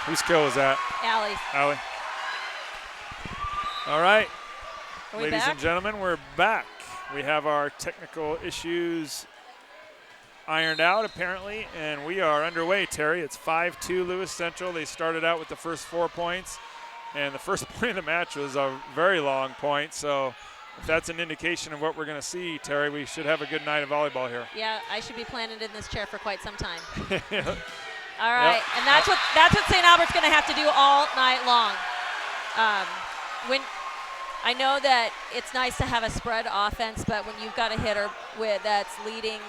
Whose kill was that? Allie. Allie. All right. Ladies and gentlemen, we're back. We have our technical issues ironed out, apparently, and we are underway, Terry. It's 5-2 Lewis Central. They started out with the first 4 points, and the first point of the match was a very long point, so if that's an indication of what we're going to see, Terry, we should have a good night of volleyball here. Yeah, I should be planted in this chair for quite some time. Yep. All right, and that's what St. Albert's going to have to do all night long. When I know that it's nice to have a spread offense, but when you've got a hitter that's leading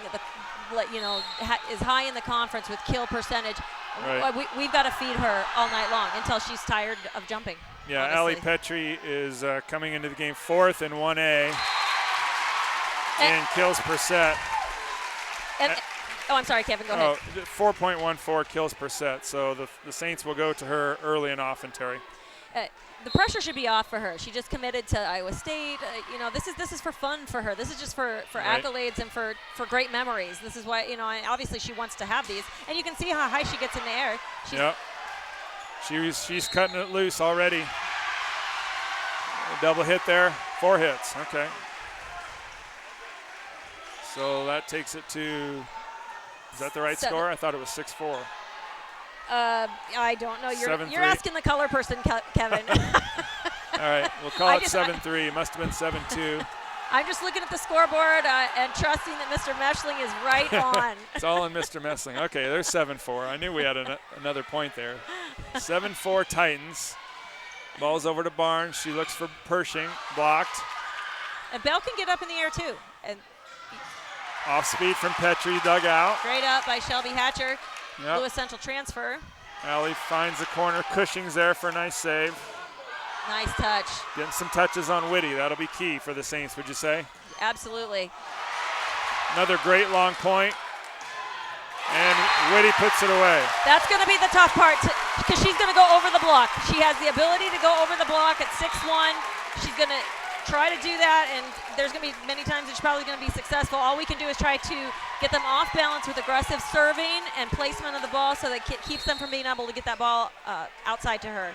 is high in the conference with kill percentage, right. we've got to feed her all night long until she's tired of jumping. Yeah, honestly. Allie Petry is coming into the game 4th in 1A in kills per set. I'm sorry, Kevin, go ahead. 4.14 kills per set, so the Saints will go to her early and often, Terry. The pressure should be off for her. She just committed to Iowa State. This is for fun for her. This is just for right. accolades and for great memories. This is why, obviously she wants to have these. And you can see how high she gets in the air. Yep. She's cutting it loose already. A double hit there. 4 hits. Okay. So that takes it to, is that the right score? I thought it was 6-4. I don't know. You're 7-3. asking the color person, Kevin. All right, we'll call it 7-3. It must have been 7-2. I'm just looking at the scoreboard and trusting that Mr. Meshling is right on. It's all in Mr. Meshling. Okay, there's 7-4. I knew we had another point there. 7-4 Titans. Ball's over to Barnes. She looks for Pershing. Blocked. And Bell can get up in the air, too. And off speed from Petry, dug out. Great up by Shelby Hatcher. Yep. Lewis Central transfer. Allie finds the corner. Cushing's there for a nice save. Nice touch. Getting some touches on Whitty. That'll be key for the Saints, would you say? Absolutely. Another great long point. And Whitty puts it away. That's going to be the tough part because she's going to go over the block. She has the ability to go over the block at 6'1". She's going to try to do that, and there's going to be many times that she's probably going to be successful. All we can do is try to get them off balance with aggressive serving and placement of the ball so that it keeps them from being able to get that ball outside to her.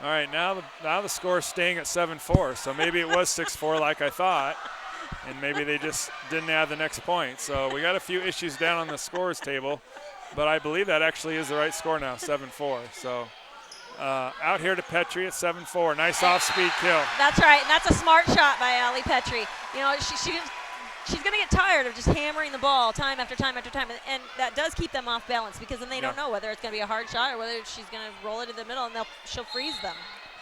All right, now the score is staying at 7-4, so maybe it was 6-4 like I thought, and maybe they just didn't add the next point. So we got a few issues down on the scores table, but I believe that actually is the right score now, 7-4. So out here to Petry at 7-4. Nice off-speed kill. That's right, and that's a smart shot by Allie Petry. She's going to get tired of just hammering the ball time after time after time, and that does keep them off balance because then they don't know whether it's going to be a hard shot or whether she's going to roll it in the middle and she'll freeze them.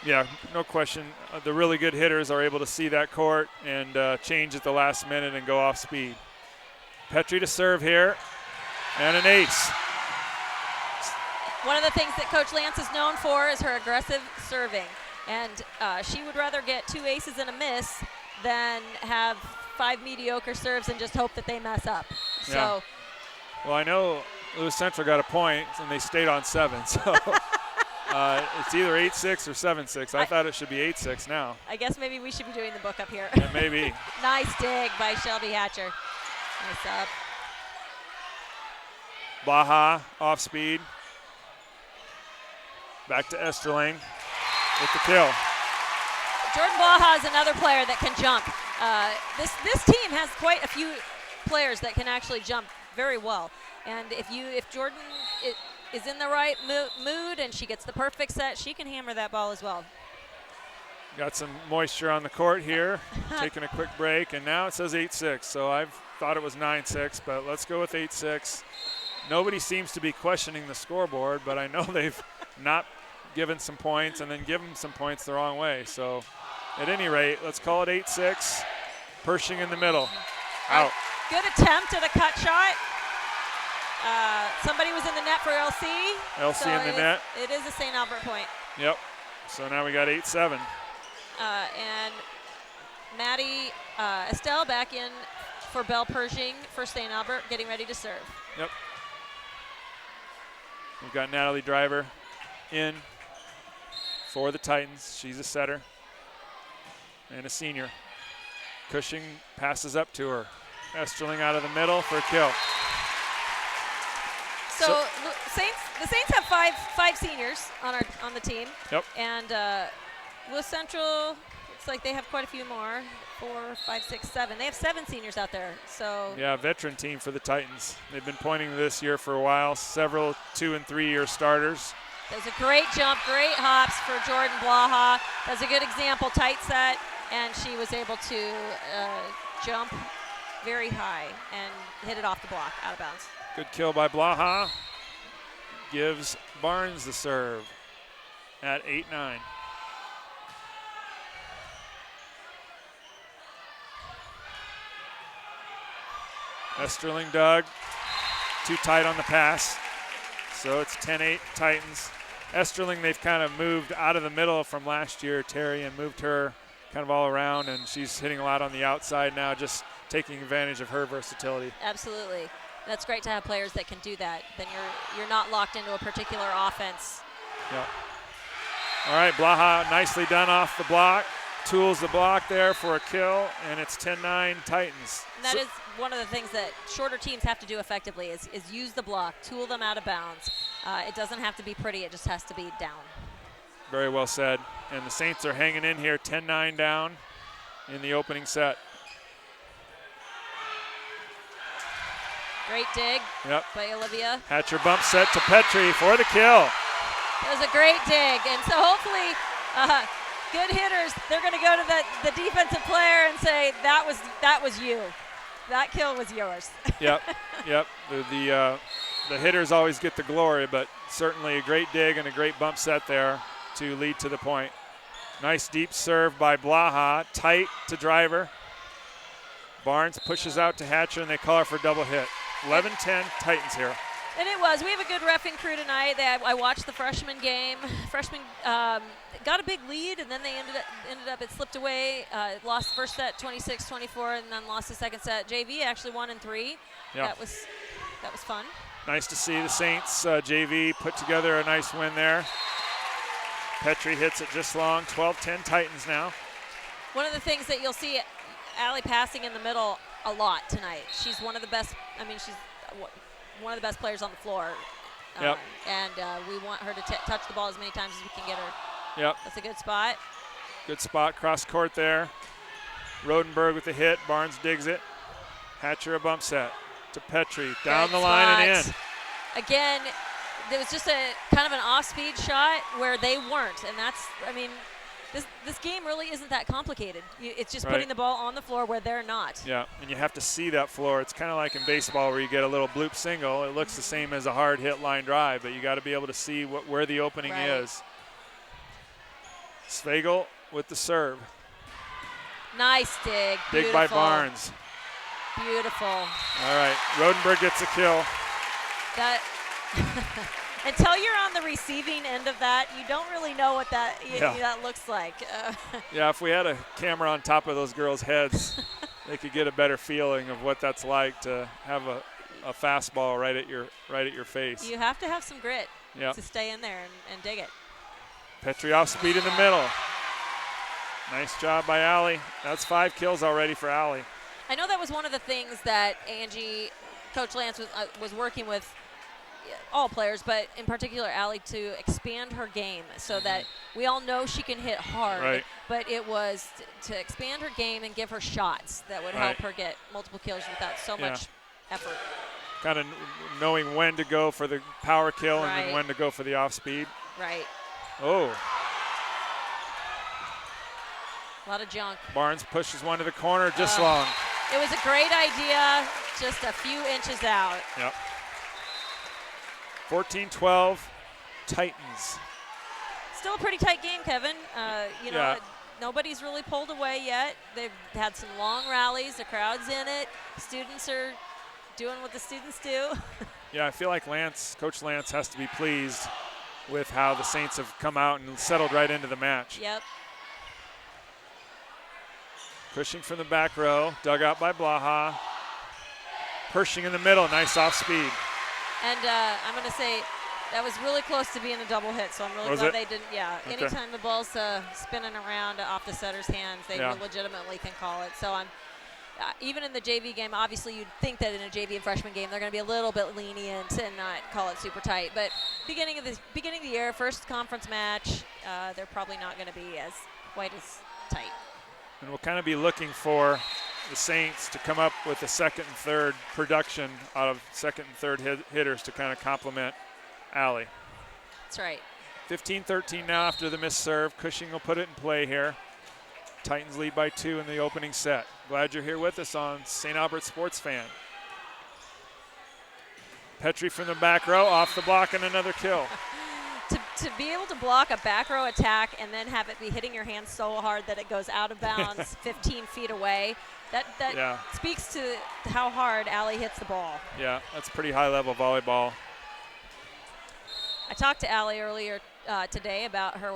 Yeah, no question. The really good hitters are able to see that court and change at the last minute and go off speed. Petry to serve here, and an ace. One of the things that Coach Lance is known for is her aggressive serving, and she would rather get 2 aces and a miss than have 5 mediocre serves and just hope that they mess up. Yeah. So, well, I know Lewis Central got a point, and they stayed on 7, so it's either 8-6 or 7-6. I thought it should be 8-6 now. I guess maybe we should be doing the book up here. Yeah, maybe. Nice dig by Shelby Hatcher. Nice up. Blaha off speed. Back to Esterling with the kill. Jordyn Blaha is another player that can jump. This team has quite a few players that can actually jump very well. And if Jordyn is in the right mood and she gets the perfect set, she can hammer that ball as well. Got some moisture on the court here. Taking a quick break, and now it says 8-6. So I've thought it was 9-6, but let's go with 8-6. Nobody seems to be questioning the scoreboard, but I know they've not given some points and then given some points the wrong way. So at any rate, let's call it 8-6. Pershing in the middle. Out. Good attempt at a cut shot. Somebody was in the net for LC. LC so in the net. It is a St. Albert point. Yep. So now we got 8-7. And Maddie Estell back in for Bel Pershing for St. Albert, getting ready to serve. Yep. We've got Natalie Driver in for the Titans. She's a setter and a senior. Cushing passes up to her. Esterling out of the middle for a kill. So Saints the Saints have five seniors on the team. Yep. And West Central looks like they have quite a few more. 4, 5, 6, 7. They have 7 seniors out there. So yeah, veteran team for the Titans. They've been pointing to this year for a while. Several 2- and 3-year starters. Does a great jump, great hops for Jordyn Blaha. Does a good example, tight set, and she was able to jump very high and hit it off the block, out of bounds. Good kill by Blaha. Gives Barnes the serve at 8-9. Esterling dug. Too tight on the pass. So it's 10-8 Titans. Esterling, they've kind of moved out of the middle from last year, Terry, and moved her kind of all around, and she's hitting a lot on the outside now, just taking advantage of her versatility. Absolutely. That's great to have players that can do that. Then you're not locked into a particular offense. Yep. All right, Blaha nicely done off the block. Tools the block there for a kill, and it's 10-9 Titans. And that is one of the things that shorter teams have to do effectively is use the block, tool them out of bounds. It doesn't have to be pretty, it just has to be down. Very well said. And the Saints are hanging in here, 10-9 down in the opening set. Great dig Yep. by Olivia. Hatcher bump set to Petry for the kill. That was a great dig, and so hopefully good hitters, they're going to go to the defensive player and say, that was you. That kill was yours. Yep, yep. The hitters always get the glory, but certainly a great dig and a great bump set there to lead to the point. Nice deep serve by Blaha, tight to driver. Barnes pushes out to Hatcher, and they call her for double hit. 11-10 Titans here. And it was. We have a good reffing crew tonight. I watched the freshman game. Freshmen got a big lead, and then they ended up it slipped away. Lost the first set 26-24, and then lost the second set. JV actually won in 3. Yeah. That was fun. Nice to see the Saints JV put together a nice win there. Petry hits it just long. 12-10 Titans now. One of the things that you'll see Allie passing in the middle a lot tonight. She's one of the best. I mean, she's one of the best players on the floor. Yep. And we want her to touch the ball as many times as we can get her. Yep. That's a good spot. Good spot, cross court there. Rodenberg with the hit. Barnes digs it. Hatcher a bump set to Petry. Down Good the line and spot. in. Again, there was just a kind of an off-speed shot where they weren't. And that's, I mean, this game really isn't that complicated. It's just putting the ball on the floor where they're not. Yeah, and you have to see that floor. It's kind of like in baseball where you get a little bloop single. It looks the same as a hard hit line drive, but you got to be able to see where the opening is. Svajgl with the serve. Nice dig. Dig by Barnes. Beautiful. All right, Rodenberg gets a kill. That until you're on the receiving end of that, you don't really know what that looks like. Yeah, if we had a camera on top of those girls' heads, they could get a better feeling of what that's like to have a fastball right at your face. You have to have some grit Yep. to stay in there and dig it. Petry off speed in the middle. Nice job by Allie. That's 5 kills already for Allie. I know that was one of the things that Angie, Coach Lance was working with all players, but in particular Allie, to expand her game so that we all know she can hit hard. Right. But it was to expand her game and give her shots that would help her get multiple kills without so much effort. Kind of knowing when to go for the power kill and Right. then when to go for the off speed. Right. Oh, A lot of junk. Barnes pushes one to the corner just long. It was a great idea, just a few inches out. Yep. 14-12 Titans. Still a pretty tight game, Kevin. Nobody's really pulled away yet. They've had some long rallies. The crowd's in it. Students are doing what the students do. Yeah, I feel like Coach Lance has to be pleased with how the Saints have come out and settled right into the match. Yep. Pushing from the back row, dug out by Blaha. Pershing in the middle, nice off speed. And I'm going to say that was really close to being a double hit, so I'm really glad they didn't. Yeah, Okay. Anytime the ball's spinning around off the setter's hands, they legitimately can call it. So even in the JV game, obviously you'd think that in a JV and freshman game they're going to be a little bit lenient and not call it super tight. But beginning of the year, first conference match, they're probably not going to be quite as tight. And we'll kind of be looking for the Saints to come up with the second and third production out of second and third hitters to kind of complement Allie. That's right. 15-13 now after the missed serve. Cushing will put it in play here. Titans lead by 2 in the opening set. Glad you're here with us on St. Albert Sports Fan. Petry from the back row, off the block, and another kill. To be able to block a back row attack and then have it be hitting your hand so hard that it goes out of bounds 15 feet away, that speaks to how hard Allie hits the ball. Yeah, that's pretty high-level volleyball. I talked to Allie earlier today about her.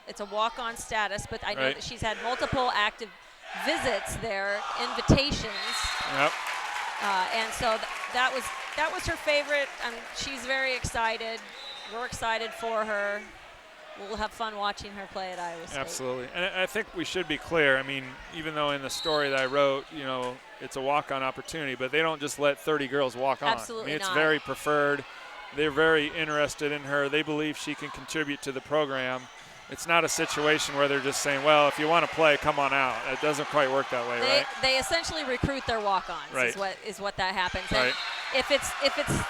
It's a walk-on status, but I know that she's had multiple active visits there, invitations. Yep. And so that was her favorite. She's very excited. We're excited for her. We'll have fun watching her play at Iowa State. Absolutely. And I think we should be clear. I mean, even though in the story that I wrote, it's a walk-on opportunity, but they don't just let 30 girls walk on. Absolutely I mean, it's not. very preferred. They're very interested in her. They believe she can contribute to the program. It's not a situation where they're just saying, well, if you want to play, come on out. It doesn't quite work that way, right? They essentially recruit their walk-ons, right. is what that happens. Right. And if it's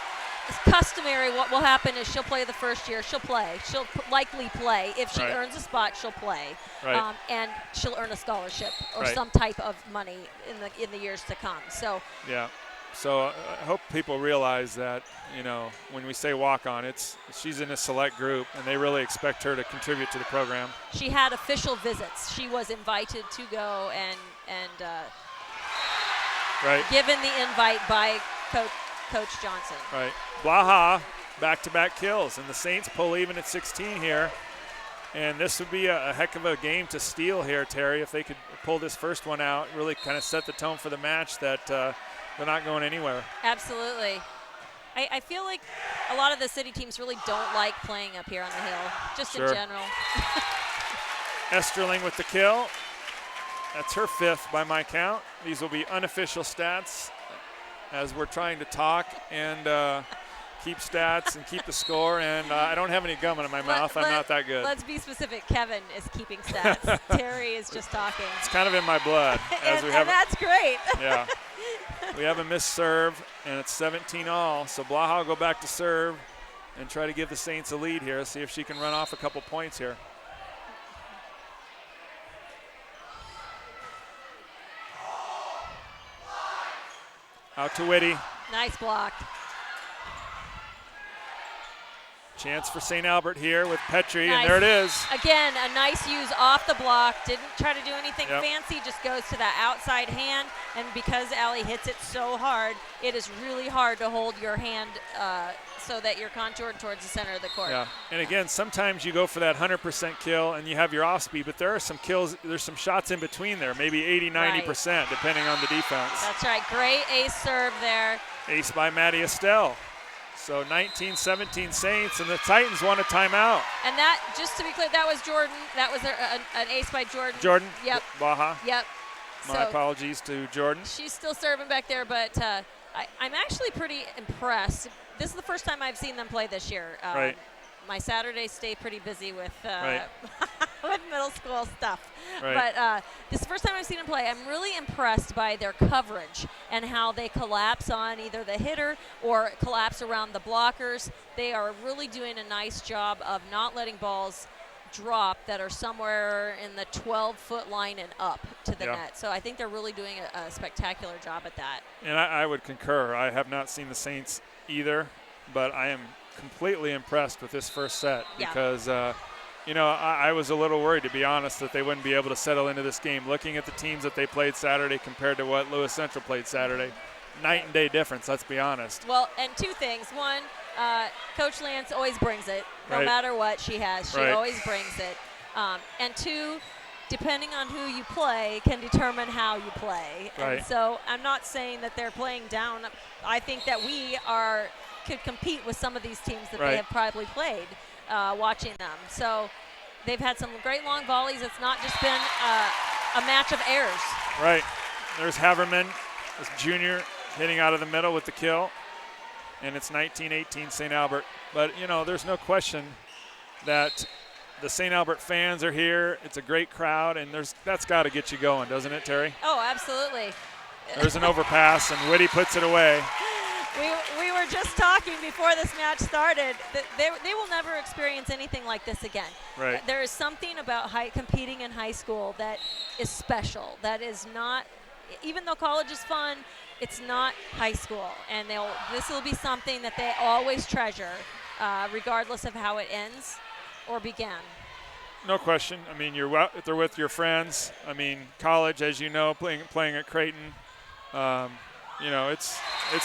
customary, what will happen is she'll play the first year. She'll play. She'll likely play. If she right. earns a spot, she'll play. Right. And she'll earn a scholarship or right. some type of money in the years to come. So yeah. So I hope people realize that, when we say walk-on, she's in a select group, and they really expect her to contribute to the program. She had official visits. She was invited to go and right. given the invite by Coach Johnson. Right. Blaha, back-to-back kills, and the Saints pull even at 16 here. And this would be a heck of a game to steal here, Terry, if they could pull this first one out, really kind of set the tone for the match that they're not going anywhere. Absolutely. I feel like a lot of the city teams really don't like playing up here on the hill, just sure. in general. Esterling with the kill. That's her 5th by my count. These will be unofficial stats as we're trying to talk and keep stats and keep the score. And I don't have any gum in my mouth. I'm not that good. Let's be specific. Kevin is keeping stats. Terry is just talking. It's kind of in my blood. And that's great. Yeah. We have a missed serve, and it's 17-all. So Blaha will go back to serve and try to give the Saints a lead here, see if she can run off a couple points here. Out to Whitty. Nice block. Chance for St. Albert here with Petry, nice. And there it is. Again, a nice use off the block. Didn't try to do anything yep. fancy, just goes to that outside hand. And because Allie hits it so hard, it is really hard to hold your hand so that you're contoured towards the center of the court. Yeah, and again, sometimes you go for that 100% kill and you have your off speed, but there are some kills, there's some shots in between there, maybe 80, 90%, right. depending on the defense. That's right. Great ace serve there. Ace by Maddie Estell. So 19-17 Saints, and the Titans want a timeout. And that, just to be clear, that was Jordyn. That was an ace by Jordyn. Jordyn? Yep. Blaha? Yep. My apologies to Jordyn. She's still serving back there, but I'm actually pretty impressed. This is the first time I've seen them play this year. Right. My Saturdays stay pretty busy with right. with middle school stuff. Right. But this is the first time I've seen them play. I'm really impressed by their coverage and how they collapse on either the hitter or collapse around the blockers. They are really doing a nice job of not letting balls drop that are somewhere in the 12-foot line and up to the net. So I think they're really doing a spectacular job at that. And I would concur. I have not seen the Saints either, but I am completely impressed with this first set because, I was a little worried, to be honest, that they wouldn't be able to settle into this game. Looking at the teams that they played Saturday compared to what Lewis Central played Saturday, night and day difference, let's be honest. Well, and two things. One, Coach Lance always brings it, no right. matter what she has. She right. always brings it. And two, depending on who you play can determine how you play. Right. And so I'm not saying that they're playing down. I think that we could compete with some of these teams that right. they have probably played watching them. So they've had some great long volleys. It's not just been a match of errors. Right. there's Haverman, this junior, hitting out of the middle with the kill. And it's 19-18 St. Albert. But, you know, there's no question that the St. Albert fans are here. It's a great crowd, and that's got to get you going, doesn't it, Terry? Oh, absolutely. There's an overpass, and Whitty puts it away. We were just talking before this match started that they will never experience anything like this again. Right. There is something about competing in high school that is special. That is not, even though college is fun, it's not high school. And this will be something that they always treasure, regardless of how it ends or began. No question. I mean, they're with your friends. I mean, college, as you know, playing at Creighton. You know, it's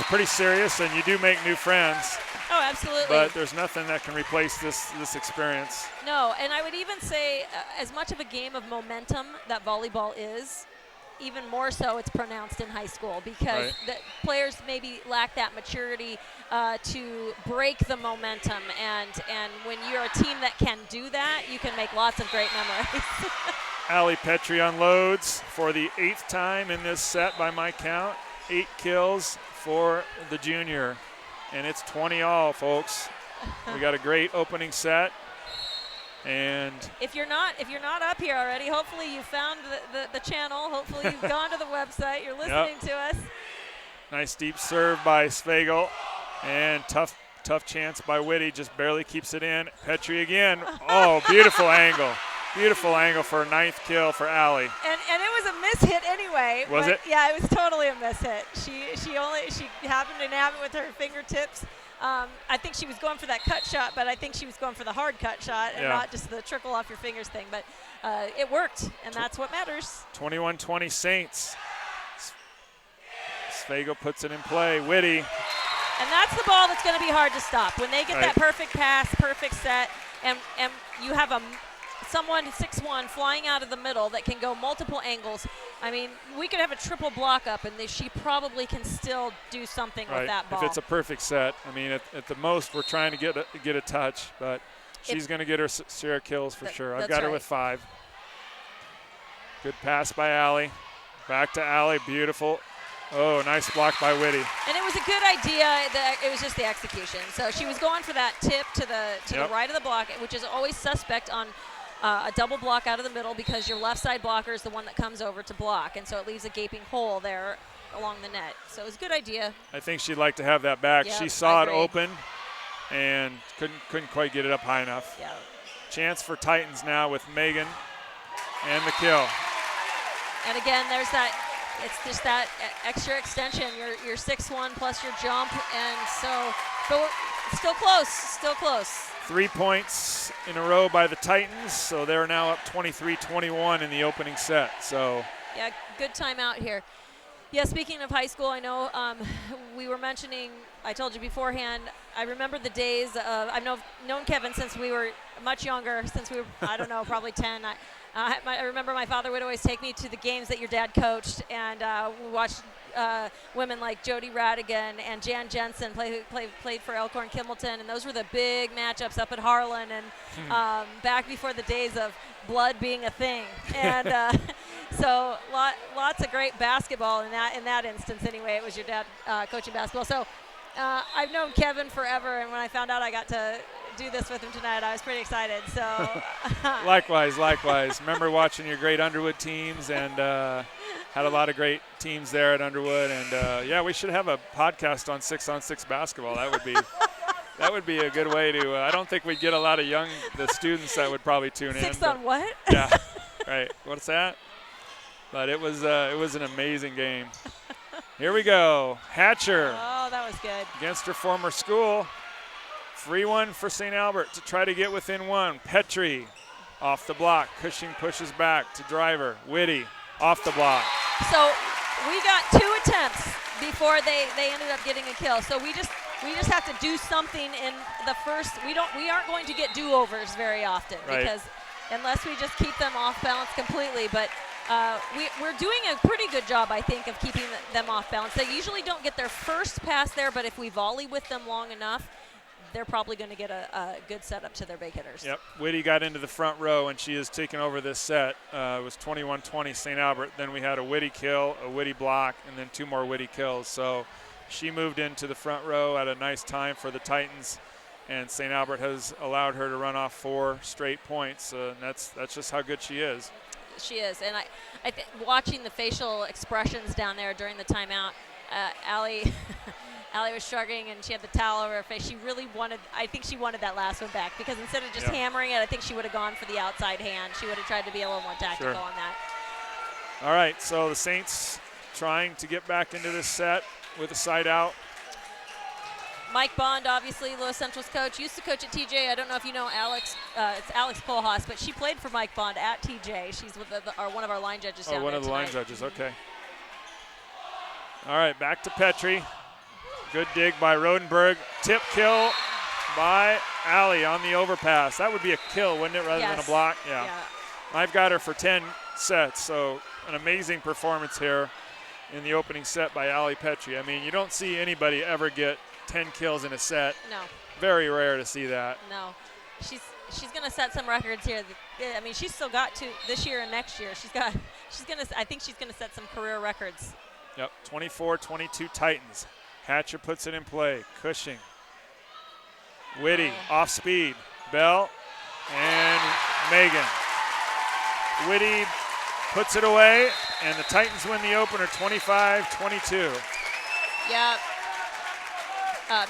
pretty serious, and you do make new friends. Oh, absolutely. But there's nothing that can replace this experience. No, and I would even say as much of a game of momentum that volleyball is, even more so it's pronounced in high school because the players maybe lack that maturity to break the momentum. And when you're a team that can do that, you can make lots of great memories. Allie Petry unloads for the 8th time in this set by my count. 8 kills for the junior, and it's 20-all, folks. We got a great opening set, and if you're not up here already, hopefully you found the channel. Hopefully you've gone to the website. You're listening to us. Nice deep serve by Svajgl, and tough chance by Whitty. Just barely keeps it in. Petry again. Oh, beautiful angle. Beautiful angle for a 9th kill for Allie. And it was a miss hit anyway. Was it? Yeah, it was totally a miss hit. She happened to nab it with her fingertips. I think she was going for that cut shot, but I think she was going for the hard cut shot and not just the trickle off your fingers thing. But it worked, and that's what matters. 21-20 Saints. Svajgl puts it in play. Whitty. And that's the ball that's going to be hard to stop. When they get that perfect pass, perfect set, and you have someone 6'1" flying out of the middle that can go multiple angles. I mean, we could have a triple block up, and she probably can still do something with that ball. If it's a perfect set, I mean, at the most, we're trying to get a touch, but she's going to get her share of kills for sure. I've got her with 5. Good pass by Allie. Back to Allie. Beautiful. Oh, nice block by Whitty. And it was a good idea. It was just the execution. So she was going for that tip to the right of the block, which is always suspect on a double block out of the middle because your left side blocker is the one that comes over to block, and so it leaves a gaping hole there along the net. So it was a good idea. I think she'd like to have that back. Yep, she saw it open and couldn't quite get it up high enough. Yeah. Chance for Titans now with Megan and the kill. And again, there's that. It's just that extra extension. Your 6'1" plus your jump, and so, but still close. 3 points in a row by the Titans, so they're now up 23-21 in the opening set. So yeah, good timeout here. Yeah, speaking of high school, I know we were mentioning, I told you beforehand, I remember the days of, I've known Kevin since we were much younger, since we were, I don't know, probably 10. I remember my father would always take me to the games that your dad coached, and we watched women like Jody Radigan and Jan Jensen played for Elkhorn Kimballton, and those were the big matchups up at Harlan, and back before the days of blood being a thing. And so lots of great basketball in that instance. Anyway, it was your dad coaching basketball. So I've known Kevin forever, and when I found out I got to do this with him tonight, I was pretty excited. So likewise. Remember watching your great Underwood teams, and had a lot of great teams there at Underwood. And yeah, we should have a podcast on 6-on-6 basketball. That would be a good way to. I don't think we'd get a lot of the students that would probably tune in. 6 on what? Yeah, right. What's that? But it was an amazing game. Here we go. Hatcher. Oh, that was good. Against her former school. Free one for St. Albert to try to get within 1. Petry off the block. Cushing pushes back to driver. Whitty off the block. So we got 2 attempts before they ended up getting a kill. So we just have to do something in the first. We aren't going to get do-overs very often because unless we just keep them off balance completely. But we're doing a pretty good job, I think, of keeping them off balance. They usually don't get their first pass there, but if we volley with them long enough, they're probably going to get a good setup to their big hitters. Yep. Whitty got into the front row, and she has taken over this set. It was 21-20 St. Albert. Then we had a Whitty kill, a Whitty block, and then 2 more Whitty kills. So she moved into the front row at a nice time for the Titans, and St. Albert has allowed her to run off 4 straight points. And that's just how good she is. She is, and I think watching the facial expressions down there during the timeout, Allie Allie was struggling, and she had the towel over her face. She really wanted, I think she wanted that last one back, because instead of just hammering it, I think she would have gone for the outside hand. She would have tried to be a little more tactical on that. All right, so the Saints trying to get back into this set with a side out. Mike Bond, obviously, Lewis Central's coach, used to coach at TJ. I don't know if you know Alex. It's Alex Kohlhaas, but she played for Mike Bond at TJ. She's with one of our line judges down there one of the tonight. line judges, okay. All right, back to Petry. Good dig by Rodenberg. Tip kill by Allie on the overpass. That would be a kill, wouldn't it, rather than a block? Yeah. I've got her for 10 sets, so an amazing performance here in the opening set by Allie Petry. I mean, you don't see anybody ever get 10 kills in a set. No. Very rare to see that. No. She's going to set some records here. I mean, she's still got 2 this year and next year. I think she's going to set some career records. Yep, 24-22 Titans. Hatcher puts it in play. Cushing. Whitty off speed. Bell and Megan. Whitty puts it away, and the Titans win the opener 25-22. Yeah.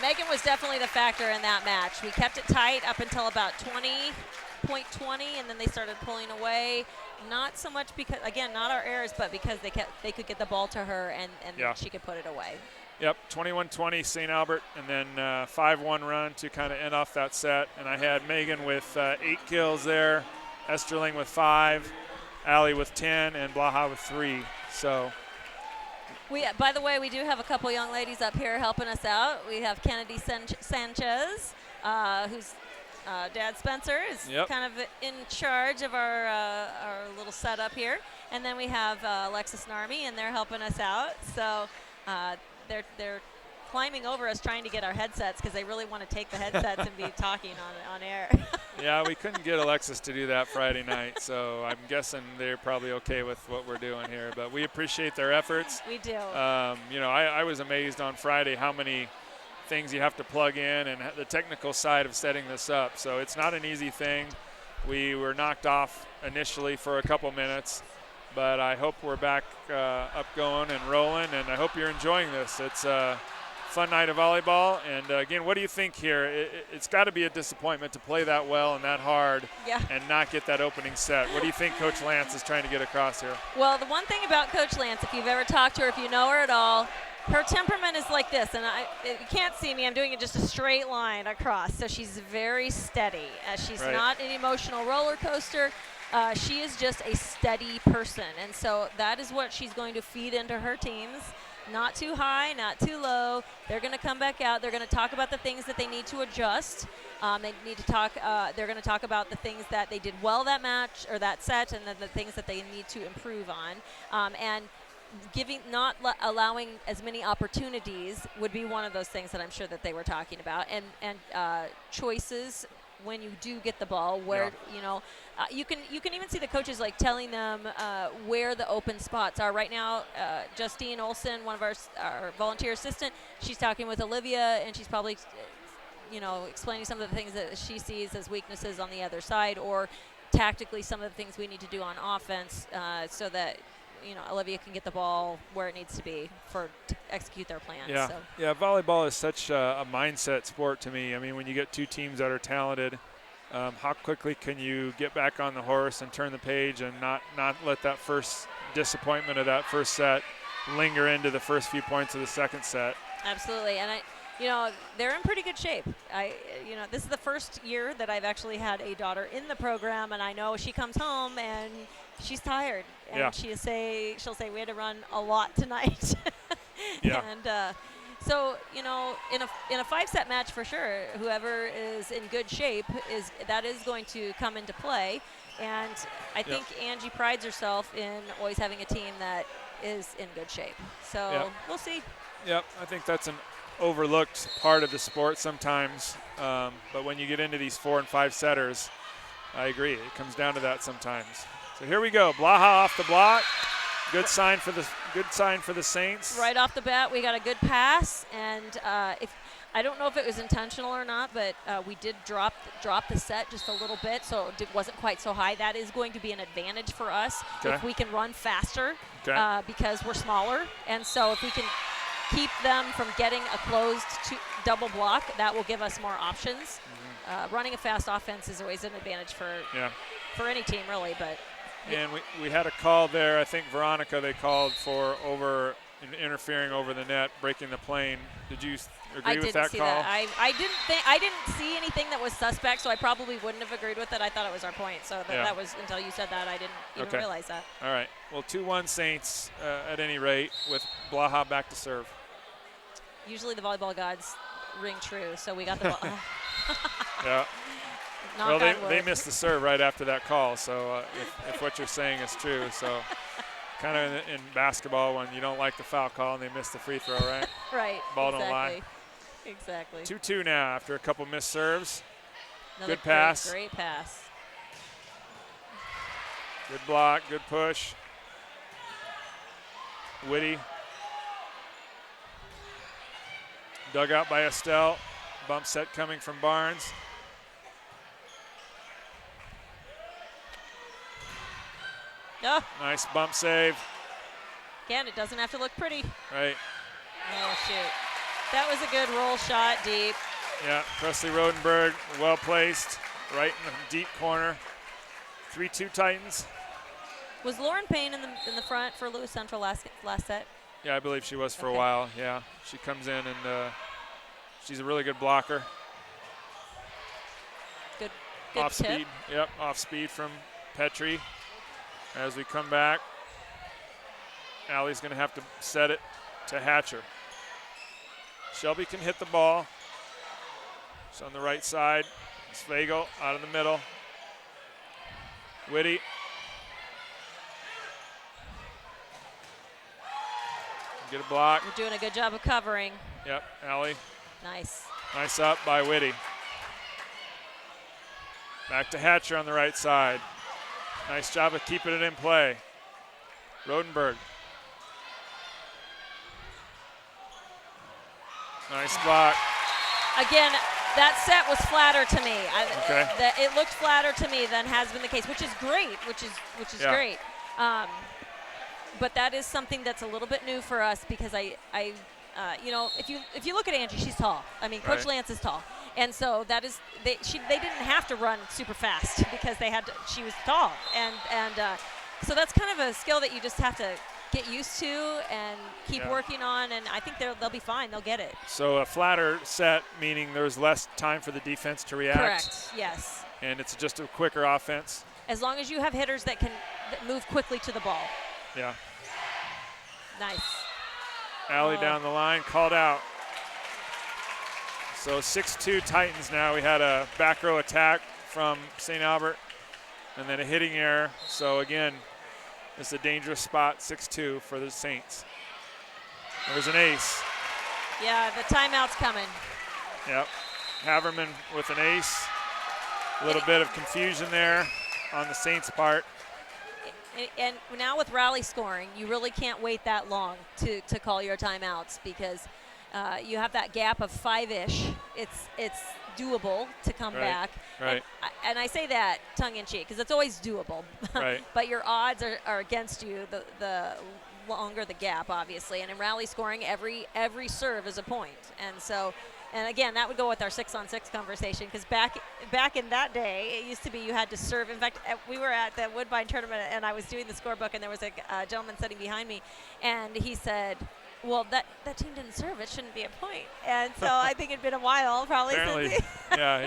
Megan was definitely the factor in that match. We kept it tight up until about 20.20, and then they started pulling away. Not so much because, again, not our errors, but because they could get the ball to her and she could put it away. Yep, 21-20 St. Albert, and then 5-1 run to kind of end off that set. And I had Megan with 8 kills there, Esterling with 5, Allie with 10, and Blaha with 3. So. By the way, we do have a couple young ladies up here helping us out. We have Kennedy Sanchez, whose dad Spencer is kind of in charge of our little setup here. And then we have Alexis Narmi, and they're helping us out. So they're climbing over us trying to get our headsets because they really want to take the headsets and be talking on air. Yeah, we couldn't get Alexis to do that Friday night, so I'm guessing they're probably okay with what we're doing here. But we appreciate their efforts. We do. I was amazed on Friday how many things you have to plug in and the technical side of setting this up. So it's not an easy thing. We were knocked off initially for a couple minutes, but I hope we're back up going and rolling, and I hope you're enjoying this. It's a fun night of volleyball, and again, what do you think here? It's got to be a disappointment to play that well and that hard and not get that opening set. What do you think Coach Lance is trying to get across here? Well, the one thing about Coach Lance, if you've ever talked to her, if you know her at all, her temperament is like this, and you can't see me. I'm doing it just a straight line across, so she's very steady. She's not an emotional roller coaster. She is just a steady person, and so that is what she's going to feed into her teams. Not too high, not too low. They're going to come back out. They're going to talk about the things that they need to adjust. They need to talk. They're going to talk about the things that they did well that match or that set, and then the things that they need to improve on. And not allowing as many opportunities would be one of those things that I'm sure that they were talking about. And choices when you do get the ball, where you can even see the coaches like telling them where the open spots are. Right now, Justine Olson, one of our volunteer assistant, she's talking with Olivia, and she's probably explaining some of the things that she sees as weaknesses on the other side, or tactically some of the things we need to do on offense so that Olivia can get the ball where it needs to be to execute their plans. Yeah, volleyball is such a mindset sport to me. I mean, when you get 2 teams that are talented, how quickly can you get back on the horse and turn the page and not let that first disappointment of that first set linger into the first few points of the second set? Absolutely, and they're in pretty good shape. This is the first year that I've actually had a daughter in the program, and I know she comes home and she's tired, and she'll say we had to run a lot tonight. And so in a 5-set match for sure, whoever is in good shape is going to come into play, and I think Angie prides herself in always having a team that is in good shape. So we'll see. Yep, I think that's an overlooked part of the sport sometimes. But when you get into these 4 and 5 setters, I agree. It comes down to that sometimes. So here we go. Blaha off the block. Good sign for the Saints. Right off the bat, we got a good pass, and if I don't know if it was intentional or not, but we did drop the set just a little bit, so it wasn't quite so high. That is going to be an advantage for us if we can run faster because we're smaller, and so if we can keep them from getting a closed double block, that will give us more options. Running a fast offense is always an advantage for any team, really. But and we had a call there. I think Veronica they called for interfering over the net, breaking the plane. Did you agree with that call? I didn't see anything that was suspect, so I probably wouldn't have agreed with it. I thought it was our point. So that was until you said that, I didn't even realize that. All right. Well, 2-1 Saints at any rate with Blaha back to serve. Usually the volleyball gods ring true, so we got the ball. Yeah. Well, they missed the serve right after that call, so if what you're saying is true, so kind of in basketball when you don't like the foul call and they miss the free throw, right? Right. Ball don't lie. Exactly. 2-2 now after a couple missed serves. Another good pass. Great pass. Good block, good push. Whitty. Dug out by Estell. Bump set coming from Barnes. Oh. Nice bump save. Again, it doesn't have to look pretty. Right. Oh, shoot. That was a good roll shot deep. Yeah, Presley Rodenberg, well placed, right in the deep corner. 3-2 Titans. Was Lauren Payne in the front for Lewis Central last set? Yeah, I believe she was for a while. Yeah, she comes in and she's a really good blocker. Good off tip. Speed. Yep, off speed from Petry. As we come back, Allie's going to have to set it to Hatcher. Shelby can hit the ball. She's on the right side. Svajgl out of the middle. Whitty. Get a block. You're doing a good job of covering. Yep, Allie. Nice. Nice up by Whitty. Back to Hatcher on the right side. Nice job of keeping it in play. Rodenberg. Nice block. Again, that set was flatter to me. Okay. It looked flatter to me than has been the case, which is great, which is great. But that is something that's a little bit new for us because you know, if you look at Angie, she's tall. I mean, Coach Lance is tall, and so that is they didn't have to run super fast because she was tall, and so that's kind of a skill that you just have to get used to and keep working on, and I think they'll be fine. They'll get it. So a flatter set, meaning there's less time for the defense to react. Correct. Yes. And it's just a quicker offense. As long as you have hitters that move quickly to the ball. Yeah. Nice. Allie down the line, called out. So 6-2 Titans now. We had a back row attack from St. Albert and then a hitting error. So again, it's a dangerous spot, 6-2 for the Saints. There's an ace. Yeah, the timeout's coming. Yep. Haverman with an ace. A little bit of confusion there on the Saints' part. And now with rally scoring, you really can't wait that long to call your timeouts because you have that gap of 5-ish. It's doable to come back. Right. And I say that tongue-in-cheek because it's always doable. Right. But your odds are against you the longer the gap, obviously. And in rally scoring, every serve is a point. And so, and again, that would go with our 6-on-6 conversation because back in that day, it used to be you had to serve. In fact, we were at the Woodbine tournament, and I was doing the scorebook, and there was a gentleman sitting behind me, and he said, well, that team didn't serve. It shouldn't be a point. And so I think it'd been a while probably Apparently, since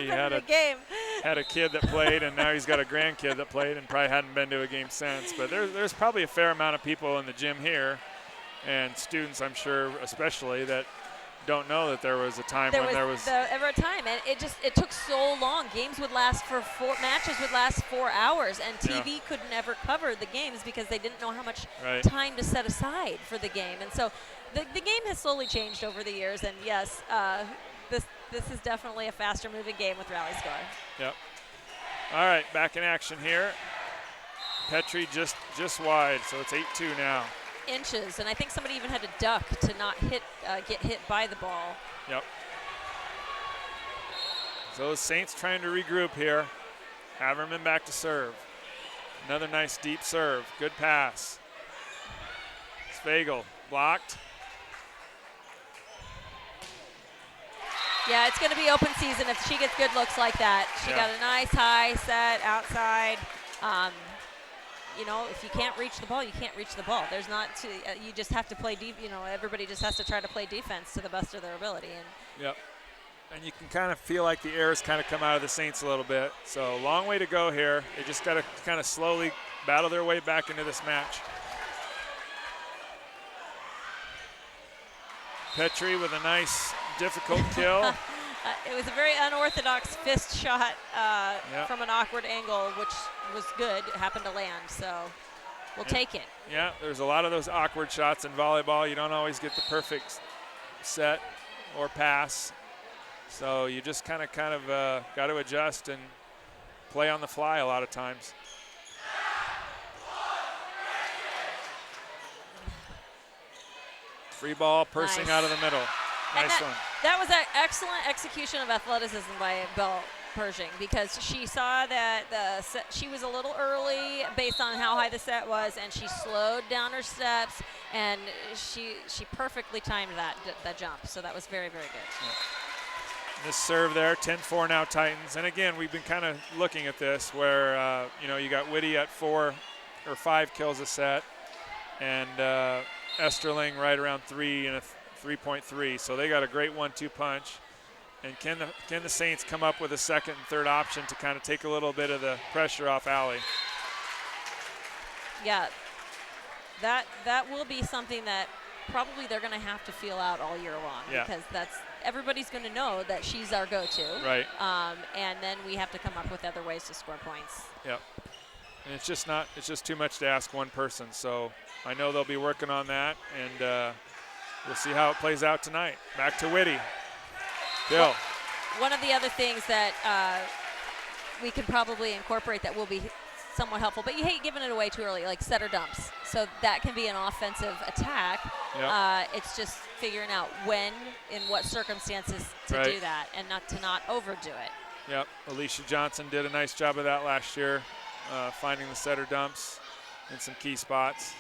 he had a kid that played, and now he's got a grandkid that played and probably hadn't been to a game since. But there's probably a fair amount of people in the gym here and students, I'm sure, especially, that don't know that there was a time when there was ever a time, and it took so long. Games would last for matches would last 4 hours, and TV could never cover the games because they didn't know how much time to set aside for the game. And so the game has slowly changed over the years, and yes, this is definitely a faster moving game with rally score. Yep. All right, back in action here. Petry just wide, so it's 8-2 now. Inches, and I think somebody even had to duck to not get hit by the ball. Yep. So the Saints trying to regroup here. Haverman back to serve. Another nice deep serve. Good pass. Svajgl blocked. Yeah, it's going to be open season if she gets good looks like that. She got a nice high set outside. You know, if you can't reach the ball, you can't reach the ball. There's not to, you just have to play deep. You know, everybody just has to try to play defense to the best of their ability. And yep. And you can kind of feel like the air has kind of come out of the Saints a little bit. So long way to go here. They just got to kind of slowly battle their way back into this match. Petry with a nice, difficult kill. It was a very unorthodox fist shot from an awkward angle, which was good. It happened to land, so we'll take it. Yeah, there's a lot of those awkward shots in volleyball. You don't always get the perfect set or pass. So you just kind of got to adjust and play on the fly a lot of times. Free ball, Pershing out of the middle. Nice one. That was an excellent execution of athleticism by Bel Pershing, because she saw that the set, she was a little early based on how high the set was, and she slowed down her steps, and she perfectly timed that jump. So that was very, very good. Yeah. This serve there, 10-4 now Titans. And again, we've been kind of looking at this where, you know, you got Whitty at 4 or 5 kills a set, and Esterling right around 3 and a 3.3. So they got a great 1-2 punch. And can the Saints come up with a second and third option to kind of take a little bit of the pressure off Allie? Yeah, that will be something that probably they're going to have to feel out all year long, because everybody's going to know that she's our go-to. Right. And then we have to come up with other ways to score points. Yep. And it's just too much to ask one person. So I know they'll be working on that, and we'll see how it plays out tonight. Back to Whitty. Bill. One of the other things that we could probably incorporate that will be somewhat helpful, but you hate giving it away too early, like setter dumps. So that can be an offensive attack. Yep. It's just figuring out when, in what circumstances to do that, and not overdo it. Yep. Alicia Johnson did a nice job of that last year, finding the setter dumps in some key spots.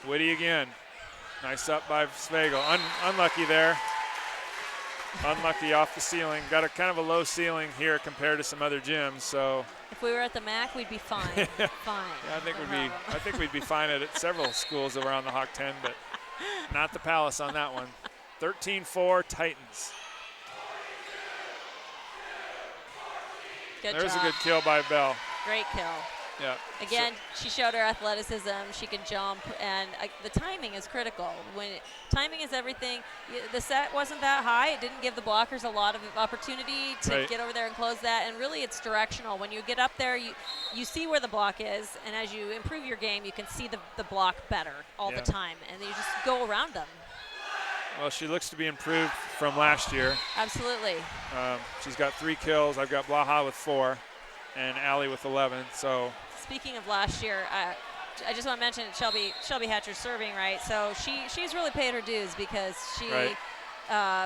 Whitty again. Nice up by Svajgl. Unlucky there. Unlucky off the ceiling. Got a kind of a low ceiling here compared to some other gyms. So if we were at the MAC, we'd be fine. Fine. Yeah, I think we'd be fine at several schools around the Hawk 10, but not the Palace on that one. 13-4 Titans. There's a good kill by Bel. Great kill. Yeah. Again, she showed her athleticism. She can jump, and the timing is critical. Timing is everything. The set wasn't that high. It didn't give the blockers a lot of opportunity to get over there and close that. And really, it's directional. When you get up there, you see where the block is, and as you improve your game, you can see the block better all the time, and you just go around them. Well, she looks to be improved from last year. Absolutely. She's got 3 kills. I've got Blaha with 4, and Allie with 11. So. Speaking of last year, I just want to mention Shelby Hatcher serving, right? So she's really paid her dues, because she,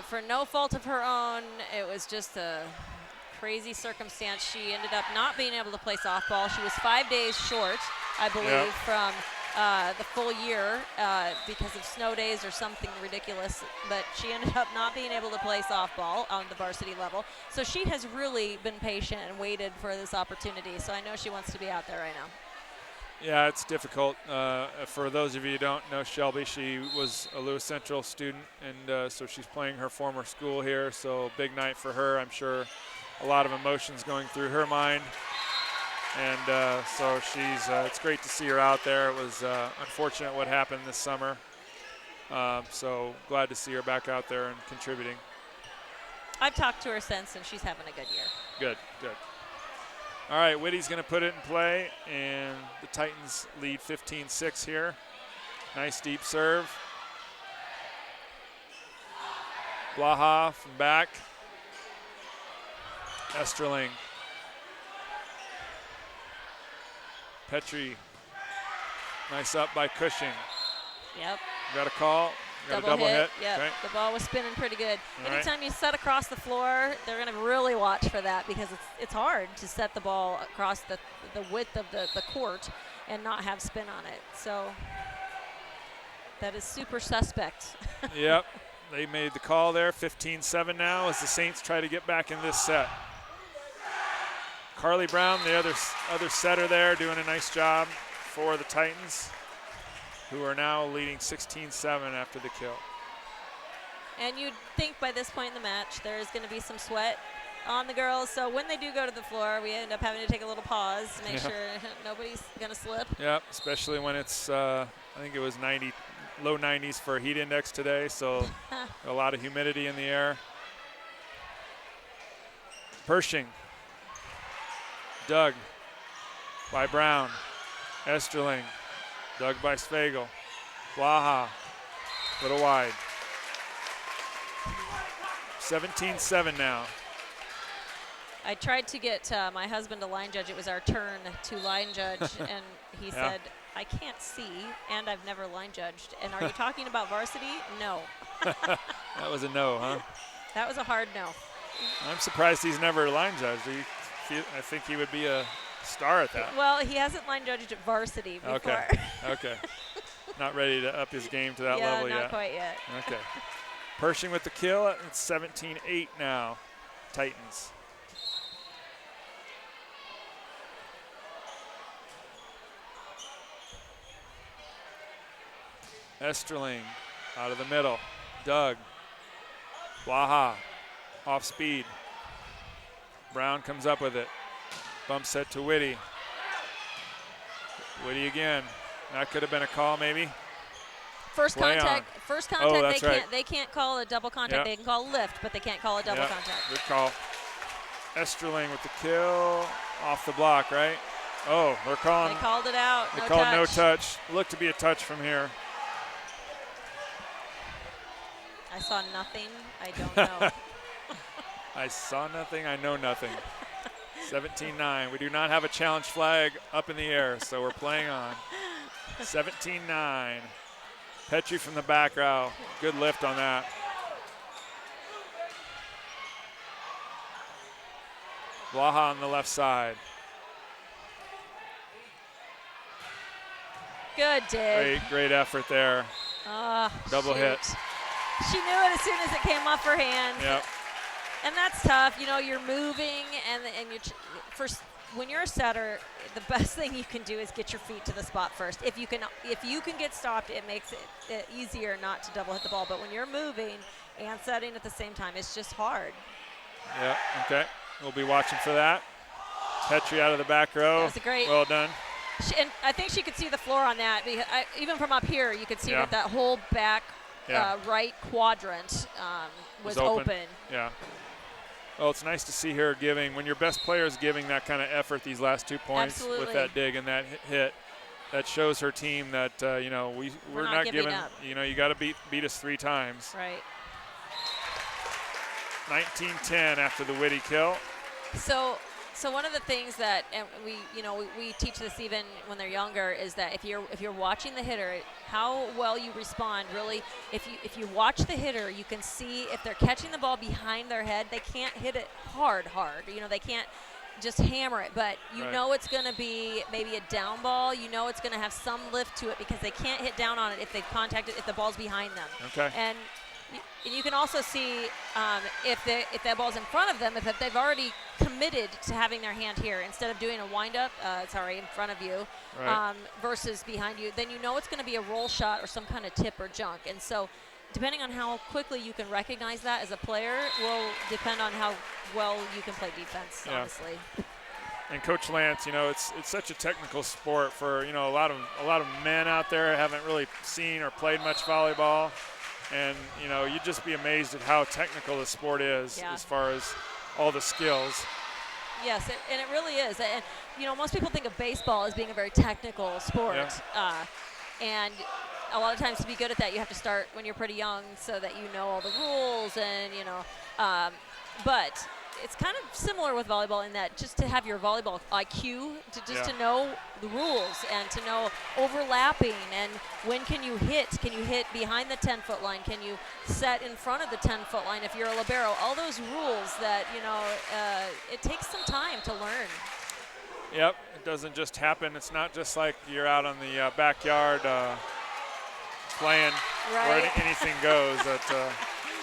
for no fault of her own, it was just a crazy circumstance. She ended up not being able to play softball. She was 5 days short, I believe, from the full year because of snow days or something ridiculous. But she ended up not being able to play softball on the varsity level. So she has really been patient and waited for this opportunity. So I know she wants to be out there right now. Yeah, it's difficult. For those of you who don't know Shelby, she was a Lewis Central student, and so she's playing her former school here. So big night for her. I'm sure a lot of emotions going through her mind. And so it's great to see her out there. It was unfortunate what happened this summer. So glad to see her back out there and contributing. I've talked to her since, and she's having a good year. Good, good. All right, Whitty's going to put it in play, and the Titans lead 15-6 here. Nice deep serve. Blaha from back. Esterling. Petry. Nice up by Cushing. Yep. Got a call. Got a double hit. Yep. Okay. The ball was spinning pretty good. All Anytime you set across the floor, they're going to really watch for that because it's hard to set the ball across the width of the court and not have spin on it. So that is super suspect. Yep. They made the call there. 15-7 now as the Saints try to get back in this set. Carly Brown, the other setter there, doing a nice job for the Titans, who are now leading 16-7 after the kill. And you'd think by this point in the match there's going to be some sweat on the girls. So when they do go to the floor, we end up having to take a little pause to make sure nobody's going to slip. Yep, especially when it's, I think it was low 90s for heat index today, so a lot of humidity in the air. Pershing. Dug by Brown. Esterling. Dug by Svajgl. Blaha. Little wide. 17-7 now. I tried to get my husband to line judge. It was our turn to line judge, and he said, I can't see, and I've never line judged. And are you talking about varsity? No. That was a no, huh? That was a hard no. I'm surprised he's never line judged. I think he would be a star at that. Well, he hasn't line judged at varsity before. Okay. Okay. Not ready to up his game to that level yet. Yeah, not quite yet. Okay. Pershing with the kill. It's 17-8 now. Titans. Esterling out of the middle. Dug. Blaha off speed. Brown comes up with it. Bump set to Whitty. Whitty again. That could have been a call maybe. First Play contact. on. First contact. Right. They can't call a double contact. Yep. They can call lift, but they can't call a double Yep. contact. Good call. Esterling with the kill off the block, right? Oh, they're calling. They called it out. They No called touch. no touch. Looked to be a touch from here. I saw nothing. I don't know. I saw nothing. I know nothing. 17-9. We do not have a challenge flag up in the air, so we're playing on. 17-9. Petry from the back row. Good lift on that. Blaha on the left side. Good dig. Great effort there. Double hit. She knew it as soon as it came off her hand. Yep. And that's tough. You know, you're moving, and you're first. When you're a setter, the best thing you can do is get your feet to the spot first. If you can get stopped, it makes it easier not to double hit the ball. But when you're moving and setting at the same time, it's just hard. Yeah. Okay. We'll be watching for that. Petry out of the back row. That was a great. Well done. And I think she could see the floor on that. Because even from up here, you could see that whole back right quadrant was open. Yeah. Well, it's nice to see her giving, when your best player is giving that kind of effort these last 2 points. Absolutely. With that dig and that hit. That shows her team that, we're not giving up. You got to beat us 3 times. Right. 19-10 after the Whitty kill. So one of the things that we teach this even when they're younger is that if you're watching the hitter, how well you respond. Really, if you watch the hitter, you can see if they're catching the ball behind their head, they can't hit it hard. They can't just hammer it, but you know it's going to be maybe a down ball. You know it's going to have some lift to it because they can't hit down on it if they contact it if the ball's behind them. Okay. And you can also see if that ball's in front of them, if they've already committed to having their hand here instead of doing a wind-up, in front of you, versus behind you, then you know it's going to be a roll shot or some kind of tip or junk. And so depending on how quickly you can recognize that as a player will depend on how well you can play defense, honestly. And Coach Lance, it's such a technical sport for a lot of men out there haven't really seen or played much volleyball, and you'd just be amazed at how technical the sport is as far as all the skills. Yes, and it really is. And most people think of baseball as being a very technical sport, and a lot of times to be good at that, you have to start when you're pretty young so that you know all the rules, and but it's kind of similar with volleyball in that just to have your volleyball IQ, to know the rules and to know overlapping and when can you hit. Can you hit behind the 10-foot line? Can you set in front of the 10-foot line if you're a libero? All those rules that, it takes some time to learn. Yep, it doesn't just happen. It's not just like you're out on the backyard playing where anything goes.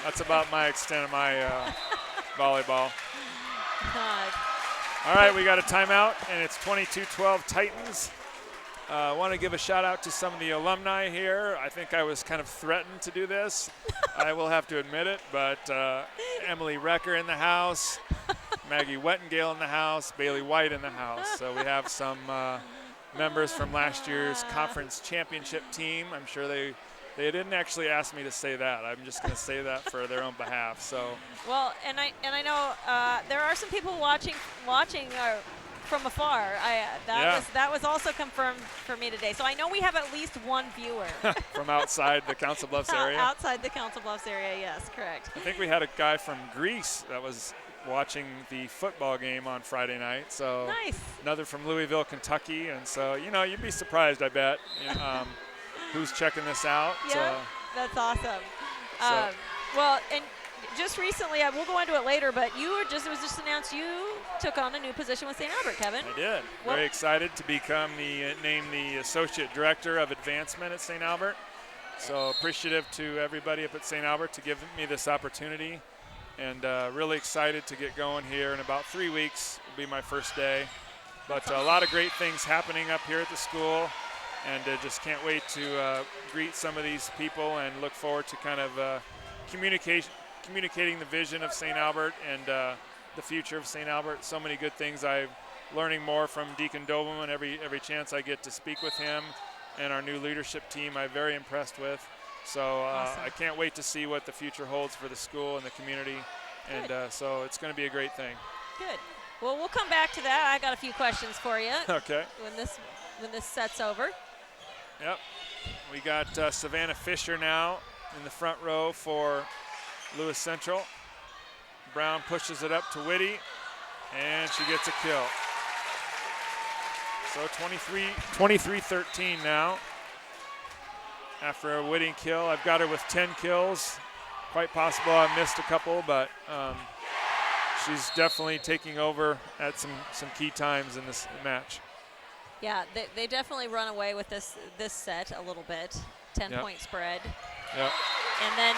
That's about my extent of my volleyball. All right, we got a timeout, and it's 22-12 Titans. I want to give a shout out to some of the alumni here. I think I was kind of threatened to do this. I will have to admit it, but Emily Recker in the house, Maggie Wettengale in the house, Bailey White in the house. So we have some members from last year's conference championship team. I'm sure they didn't actually ask me to say that. I'm just going to say that for their own behalf. So. Well, and I know there are some people watching from afar. That was also confirmed for me today. So I know we have at least one viewer from outside the Council Bluffs area. Outside the Council Bluffs area, yes, correct. I think we had a guy from Greece that was watching the football game on Friday night. So nice. Another from Louisville, Kentucky, and so you'd be surprised, I bet. Who's checking this out. Yeah, that's awesome. Well, and just recently, we'll go into it later, but it was just announced you took on a new position with St. Albert, Kevin. I did. Very excited to become named the Associate Director of Advancement at St. Albert. So appreciative to everybody up at St. Albert to give me this opportunity, and really excited to get going here. In about 3 weeks will be my first day. But a lot of great things happening up here at the school. And just can't wait to greet some of these people and look forward to kind of communicating the vision of St. Albert and the future of St. Albert. So many good things. I'm learning more from Deacon Doberman every chance I get to speak with him, and our new leadership team I'm very impressed with. So awesome. I can't wait to see what the future holds for the school and the community. Good. And so it's going to be a great thing. Good. Well, we'll come back to that. I got a few questions for you. Okay. When this set's over. Yep. We got Savannah Fisher now in the front row for Lewis Central. Brown pushes it up to Whitty, and she gets a kill. So 23-13 now. After a Whitty kill, I've got her with 10 kills. Quite possible I missed a couple, but she's definitely taking over at some key times in this match. Yeah, they definitely run away with this set a little bit. 10-point spread. Yep. And then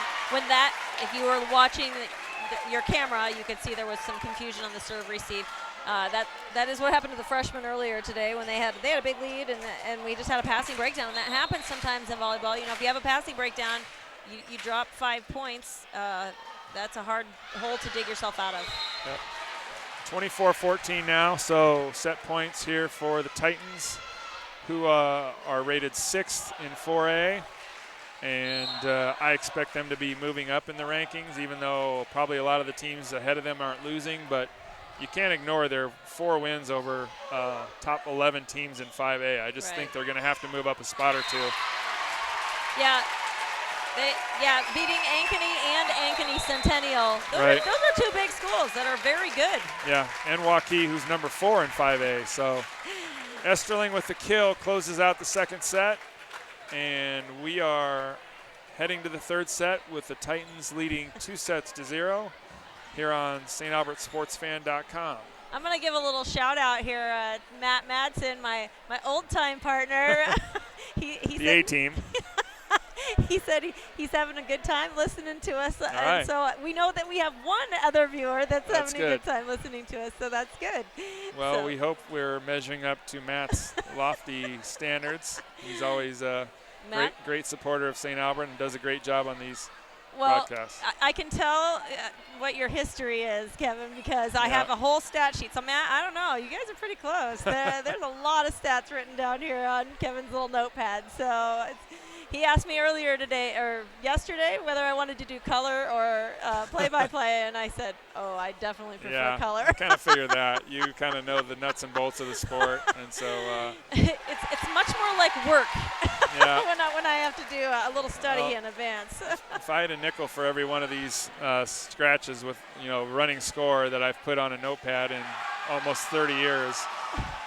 if you were watching your camera, you could see there was some confusion on the serve receive. That is what happened to the freshmen earlier today when they had a big lead and we just had a passing breakdown. And that happens sometimes in volleyball. If you have a passing breakdown, you drop 5 points. That's a hard hole to dig yourself out of. Yep. 24-14 now, so set points here for the Titans, who are rated 6th in 4A, and I expect them to be moving up in the rankings, even though probably a lot of the teams ahead of them aren't losing, but you can't ignore their 4 wins over top 11 teams in 5A. I just think they're going to have to move up a spot or two. Beating Ankeny and Ankeny Centennial. Those are 2 big schools that are very good. Yeah, and Waukee, who's number 4 in 5A. So Esterling with the kill closes out the second set, and we are heading to the third set with the Titans leading 2-0 here on StAlbertSportsFan.com. I'm going to give a little shout out here. Matt Madsen, my old-time partner. The A-team. He said he's having a good time listening to us. All and right. so we know that we have one other viewer that's having good. a good time listening to us, so that's good. Well, we hope we're measuring up to Matt's lofty standards. He's always a great supporter of St. Albert and does a great job on these Well, broadcast. I can tell what your history is, Kevin, because I have a whole stat sheet. So, Matt, I don't know. You guys are pretty close. There's a lot of stats written down here on Kevin's little notepad. So he asked me earlier today or yesterday whether I wanted to do color or play-by-play, and I said, oh, I definitely prefer color. I kind of figured that. You kind of know the nuts and bolts of the sport, and so it's much more like work. Yeah. when I have to do a little study in advance. If I had a nickel for every one of these scratches with running score that I've put on a notepad in almost 30 years,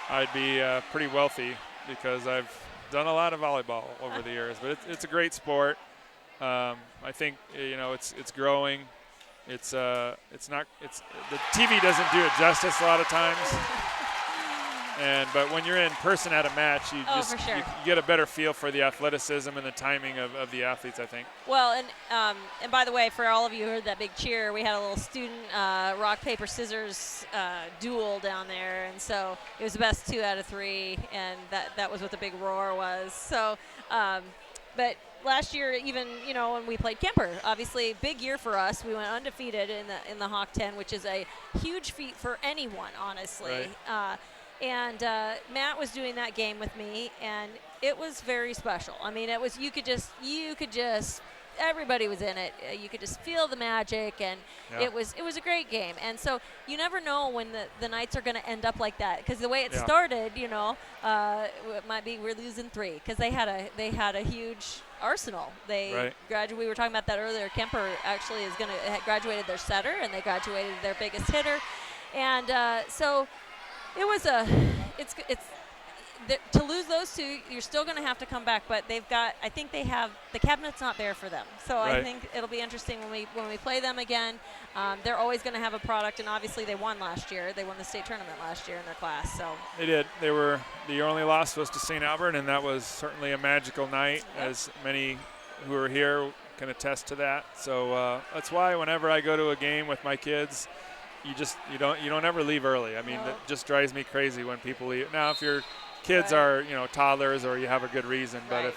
I'd be pretty wealthy because I've done a lot of volleyball over the years. But it's a great sport. I think it's growing. The TV doesn't do it justice a lot of times. But when you're in person at a match, you you get a better feel for the athleticism and the timing of the athletes, I think. Well, and by the way, for all of you who heard that big cheer, we had a little student rock, paper, scissors duel down there. And so it was the best 2 out of 3, and that was what the big roar was. So, but last year, even, when we played Kemper, obviously big year for us. We went undefeated in the Hawk 10, which is a huge feat for anyone, honestly. Right. And Matt was doing that game with me, and it was very special. I mean, it was you could just everybody was in it. You could just feel the magic, and it was a great game. And so you never know when the nights are going to end up like that, because the way it started, it might be we're losing 3 because they had a huge arsenal. They graduated. We were talking about that earlier. Kemper actually graduated their setter, and they graduated their biggest hitter, and so. It was to lose those 2, you're still going to have to come back, but I think they have, the cabinet's not there for them. So I think it'll be interesting when we play them again. They're always going to have a product, and obviously they won last year. They won the state tournament last year in their class. So they did. The only loss was to St. Albert, and that was certainly a magical night, as many who are here can attest to that. So that's why whenever I go to a game with my kids, you don't ever leave early. I mean, it just drives me crazy when people leave. Now, if your kids are toddlers or you have a good reason, but if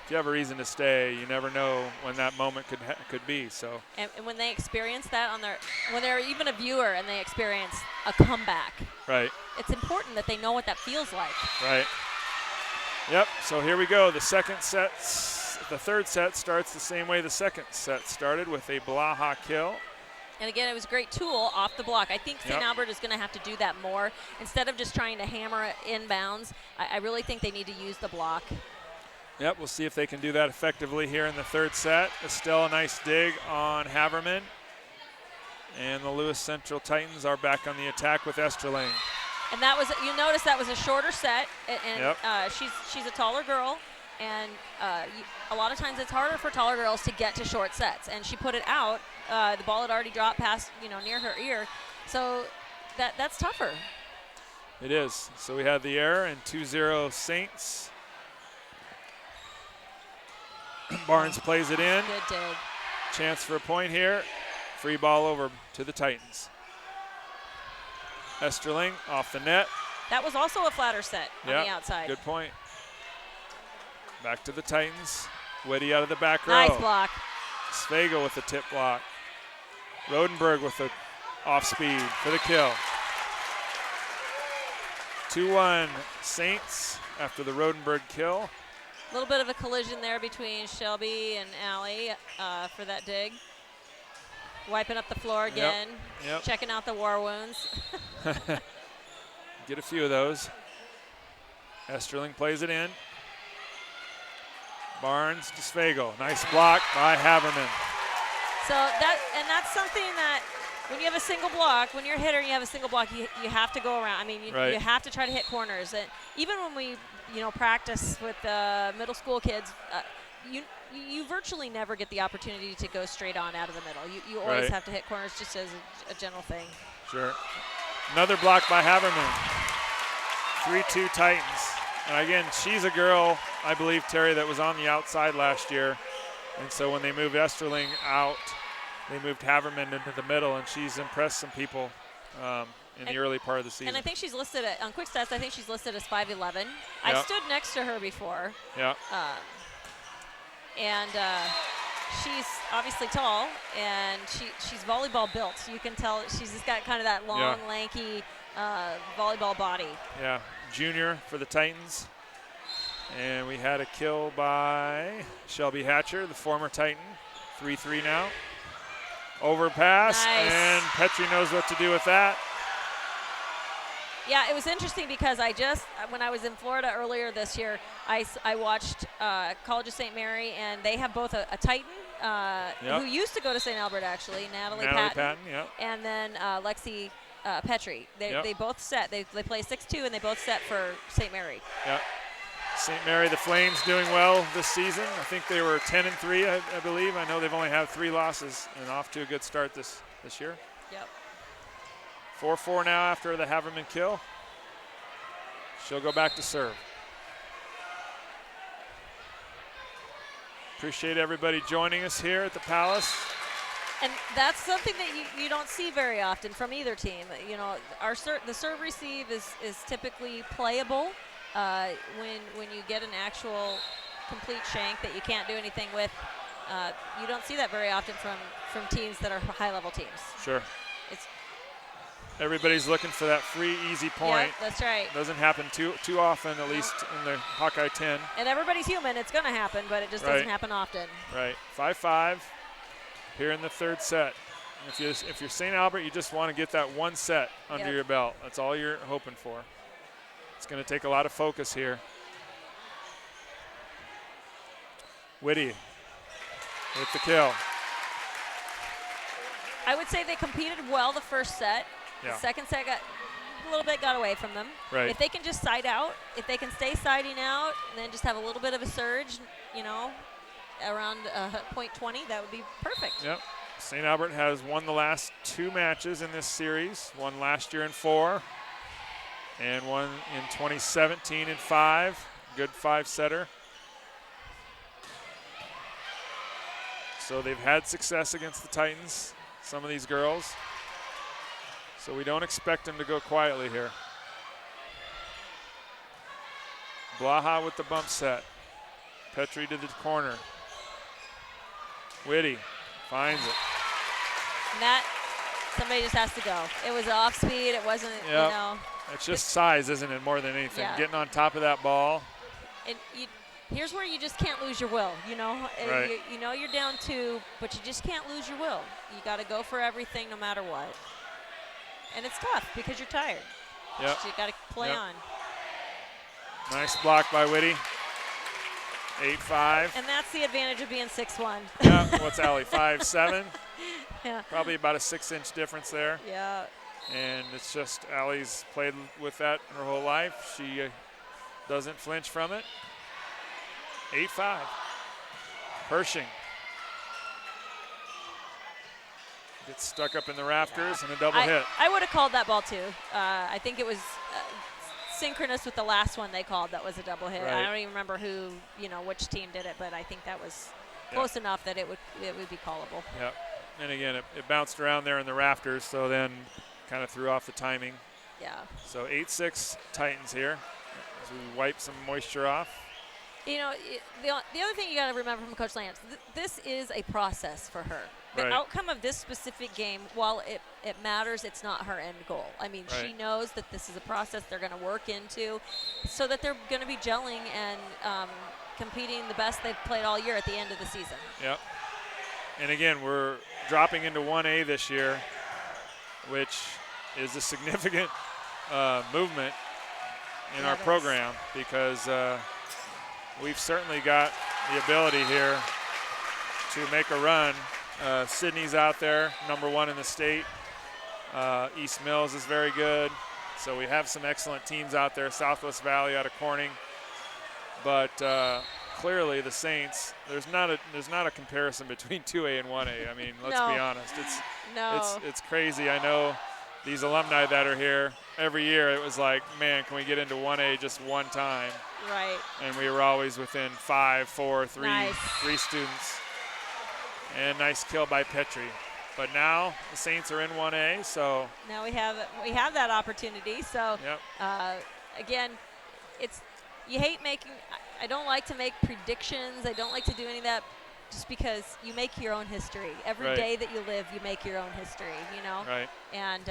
you have a reason to stay, you never know when that moment could be. So. And when they experience that when they're even a viewer and they experience a comeback, right? It's important that they know what that feels like. Right. Yep. So here we go. The third set starts the same way the second set started, with a Blaha kill. And again, it was a great tool off the block. I think St. Albert is going to have to do that more. Instead of just trying to hammer it inbounds, I really think they need to use the block. Yep, we'll see if they can do that effectively here in the third set. Estell, a nice dig on Haverman. And the Lewis Central Titans are back on the attack with Esterling. And you notice that was a shorter set. And she's a taller girl. And a lot of times it's harder for taller girls to get to short sets. And she put it out. The ball had already dropped past, near her ear. So that's tougher. It is. So we have the error and 2-0 Saints. Barnes plays it in. Good dig. Chance for a point here. Free ball over to the Titans. Esterling off the net. That was also a flatter set on the outside. Good point. Back to the Titans. Weddy out of the back row. Nice block. Svajgl with the tip block. Rodenberg with the off speed for the kill. 2-1 Saints after the Rodenberg kill. A little bit of a collision there between Shelby and Allie for that dig. Wiping up the floor again. Yep. Checking out the war wounds. Get a few of those. Esterling plays it in. Barnes to Svajgl. Nice block by Haverman. So that's something that when you have a single block, when you're a hitter and you have a single block, you have to go around. I mean, you have to try to hit corners. And even when we practice with middle school kids, you virtually never get the opportunity to go straight on out of the middle. You always have to hit corners, just as a general thing. Sure. Another block by Haverman. 3-2 Titans. And again, she's a girl, I believe, Terry, that was on the outside last year. And so when they moved Esterling out, they moved Haverman into the middle, and she's impressed some people in the early part of the season. And I think she's listed on Quick Stats. I think she's listed as 5'11". I stood next to her before. Yeah. she's obviously tall, and she's volleyball built. You can tell she's just got kind of that long, lanky volleyball body. Yeah, junior for the Titans. And we had a kill by Shelby Hatcher, the former Titan. 3-3 now. Overpass, nice. And Petry knows what to do with that. Yeah, it was interesting because when I was in Florida earlier this year, I watched College of St. Mary, and they have both a Titan who used to go to St. Albert, actually, Natalie Patton, and then Lexi Petry. They both set. They play 6-2, and they both set for St. Mary. Yep. St. Mary, the Flames doing well this season. I think they were 10-3, I believe. I know they've only had 3 losses and off to a good start this year. Yep. 4-4 now after the Haverman kill. She'll go back to serve. Appreciate everybody joining us here at the Palace. And that's something that you don't see very often from either team. You know, the serve receive is typically playable. When you get an actual complete shank that you can't do anything with, you don't see that very often from teams that are high-level teams. Sure. Everybody's looking for that free, easy point. Yeah, that's right. Doesn't happen too often, at least in the Hawkeye 10. And everybody's human. It's going to happen, but it just doesn't happen often. Right. 5-5 here in the third set. If you're St. Albert, you just want to get that one set under your belt. That's all you're hoping for. It's going to take a lot of focus here. Whitty with the kill. I would say they competed well the first set. Yeah. The second set got away from them. Right. If they can just side out, if they can stay siding out, and then just have a little bit of a surge, around point 20, that would be perfect. Yep. St. Albert has won the last 2 matches in this series. One last year in 4. And one in 2017 in 5. Good 5-setter. So they've had success against the Titans, some of these girls. So we don't expect them to go quietly here. Blaha with the bump set. Petry to the corner. Whitty finds it. And that, somebody just has to go. It was off speed. It wasn't, It's just size, isn't it, more than anything? Yeah. Getting on top of that ball. And here's where you just can't lose your will, Right. You know you're down 2, but you just can't lose your will. You got to go for everything no matter what. And it's tough because you're tired. Yep. So you got to play on. Nice block by Whitty. 8-5. And that's the advantage of being 6'1". Yeah, what's Allie, 5'7"? Yeah. Probably about a 6-inch difference there. Yeah. And it's just Allie's played with that her whole life. She doesn't flinch from it. 8-5. Pershing gets stuck up in the rafters and a double hit. I would have called that ball too. I think it was synchronous with the last one they called. That was a double hit. Right. I don't even remember which team did it, but I think that was close enough that it would be callable. Yep. And again, it bounced around there in the rafters, so then kind of threw off the timing. Yeah. So 8-6 Titans here as we wipe some moisture off. The other thing you got to remember from Coach Lance, this is a process for her. The outcome of this specific game, while it matters, it's not her end goal. I mean, she knows that this is a process they're going to work into so that they're going to be gelling and competing the best they've played all year at the end of the season. Yep. And again, we're dropping into 1A this year, which is a significant movement in our program because we've certainly got the ability here to make a run. Sydney's out there, #1 in the state. East Mills is very good. So we have some excellent teams out there. Southwest Valley out of Corning. But clearly the Saints, there's not a comparison between 2A and 1A. I mean, let's be honest. It's crazy. I know these alumni that are here, every year it was like, man, can we get into 1A just one time? Right. And we were always within 5, 4, 3, nice. 3 students. And nice kill by Petry. But now the Saints are in 1A, so. Now we have that opportunity. So again, you hate making. I don't like to make predictions. I don't like to do any of that. just because you make your own history. Every Right. day that you live, you make your own history, you know? Right. And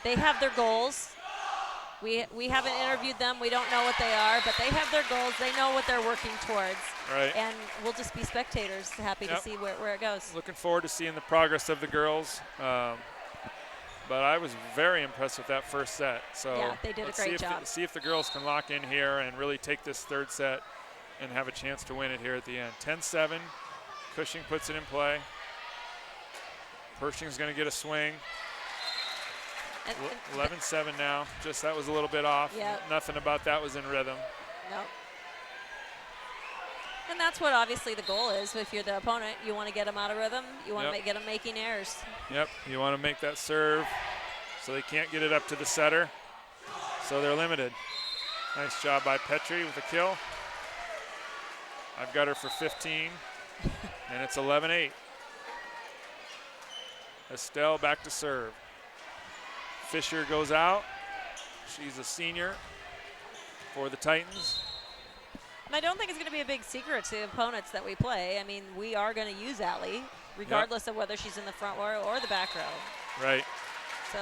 they have their goals. We haven't interviewed them. We don't know what they are, but they have their goals. They know what they're working towards. Right. And we'll just be spectators, happy to see where it goes. Looking forward to seeing the progress of the girls. But I was very impressed with that first set. So yeah, they did a great job. See if the girls can lock in here and really take this third set and have a chance to win it here at the end. 10-7. Cushing puts it in play. Pershing's going to get a swing. 11-7 now. Just that was a little bit off. Yep. Nothing about that was in rhythm. Nope. And that's what obviously the goal is. If you're the opponent, you want to get them out of rhythm. You want to get them making errors. Yep. You want to make that serve so they can't get it up to the setter. So they're limited. Nice job by Petry with a kill. I've got her for 15, and it's 11-8. Estell back to serve. Fisher goes out. She's a senior for the Titans. And I don't think it's going to be a big secret to the opponents that we play. I mean, we are going to use Allie, regardless of whether she's in the front row or the back row. Right. So.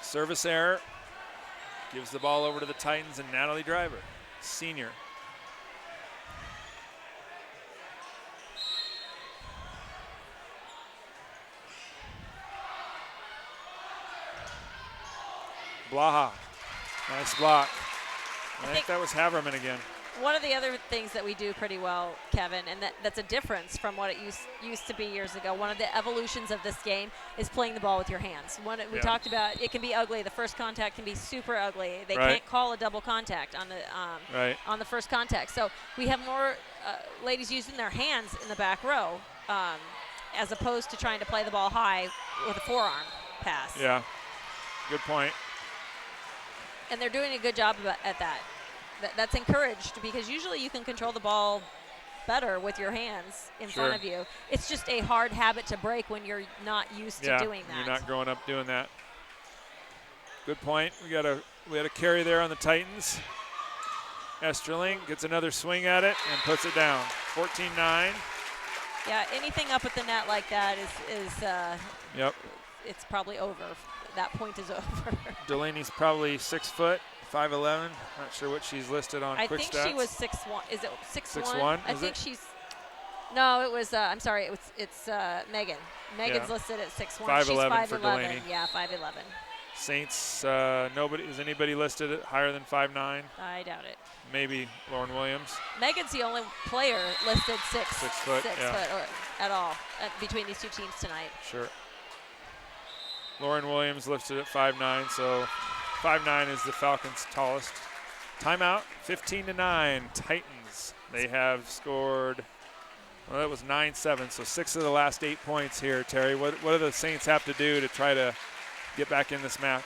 Service error. Gives the ball over to the Titans and Natalie Driver, senior. Blaha. Nice block. I think that was Haverman again. One of the other things that we do pretty well, Kevin, and that's a difference from what it used to be years ago. One of the evolutions of this game is playing the ball with your hands. We talked about it can be ugly. The first contact can be super ugly. They can't call a double contact on the first contact. So we have more ladies using their hands in the back row as opposed to trying to play the ball high with a forearm pass. Yeah, good point. And they're doing a good job at that. That's encouraged because usually you can control the ball better with your hands in front of you. It's just a hard habit to break when you're not used to doing that. You're not growing up doing that. Good point. We had a carry there on the Titans. Esterling gets another swing at it and puts it down. 14-9. Yeah, anything up at the net like that is it's probably over. That point is over. Delaney's probably 6 foot, 5'11". Not sure what she's listed on quick stats. I think she was 6'1". Is it 6'1"? 6'1"? I think she's. No, it was. I'm sorry. It's Megan. Megan's listed at 6'1". 5'11" She's 5'11". for Delaney. Yeah, 5'11". Saints. Is anybody listed at higher than 5'9"? I doubt it. Maybe Lauren Williams. Megan's the only player listed 6 foot or at all between these two teams tonight. Sure. Lauren Williams listed at 5'9", so 5'9" is the Falcons' tallest. Timeout, 15-9, Titans. They have scored, well, that was 9-7, so 6 of the last 8 points here, Terry. What do the Saints have to do to try to get back in this match?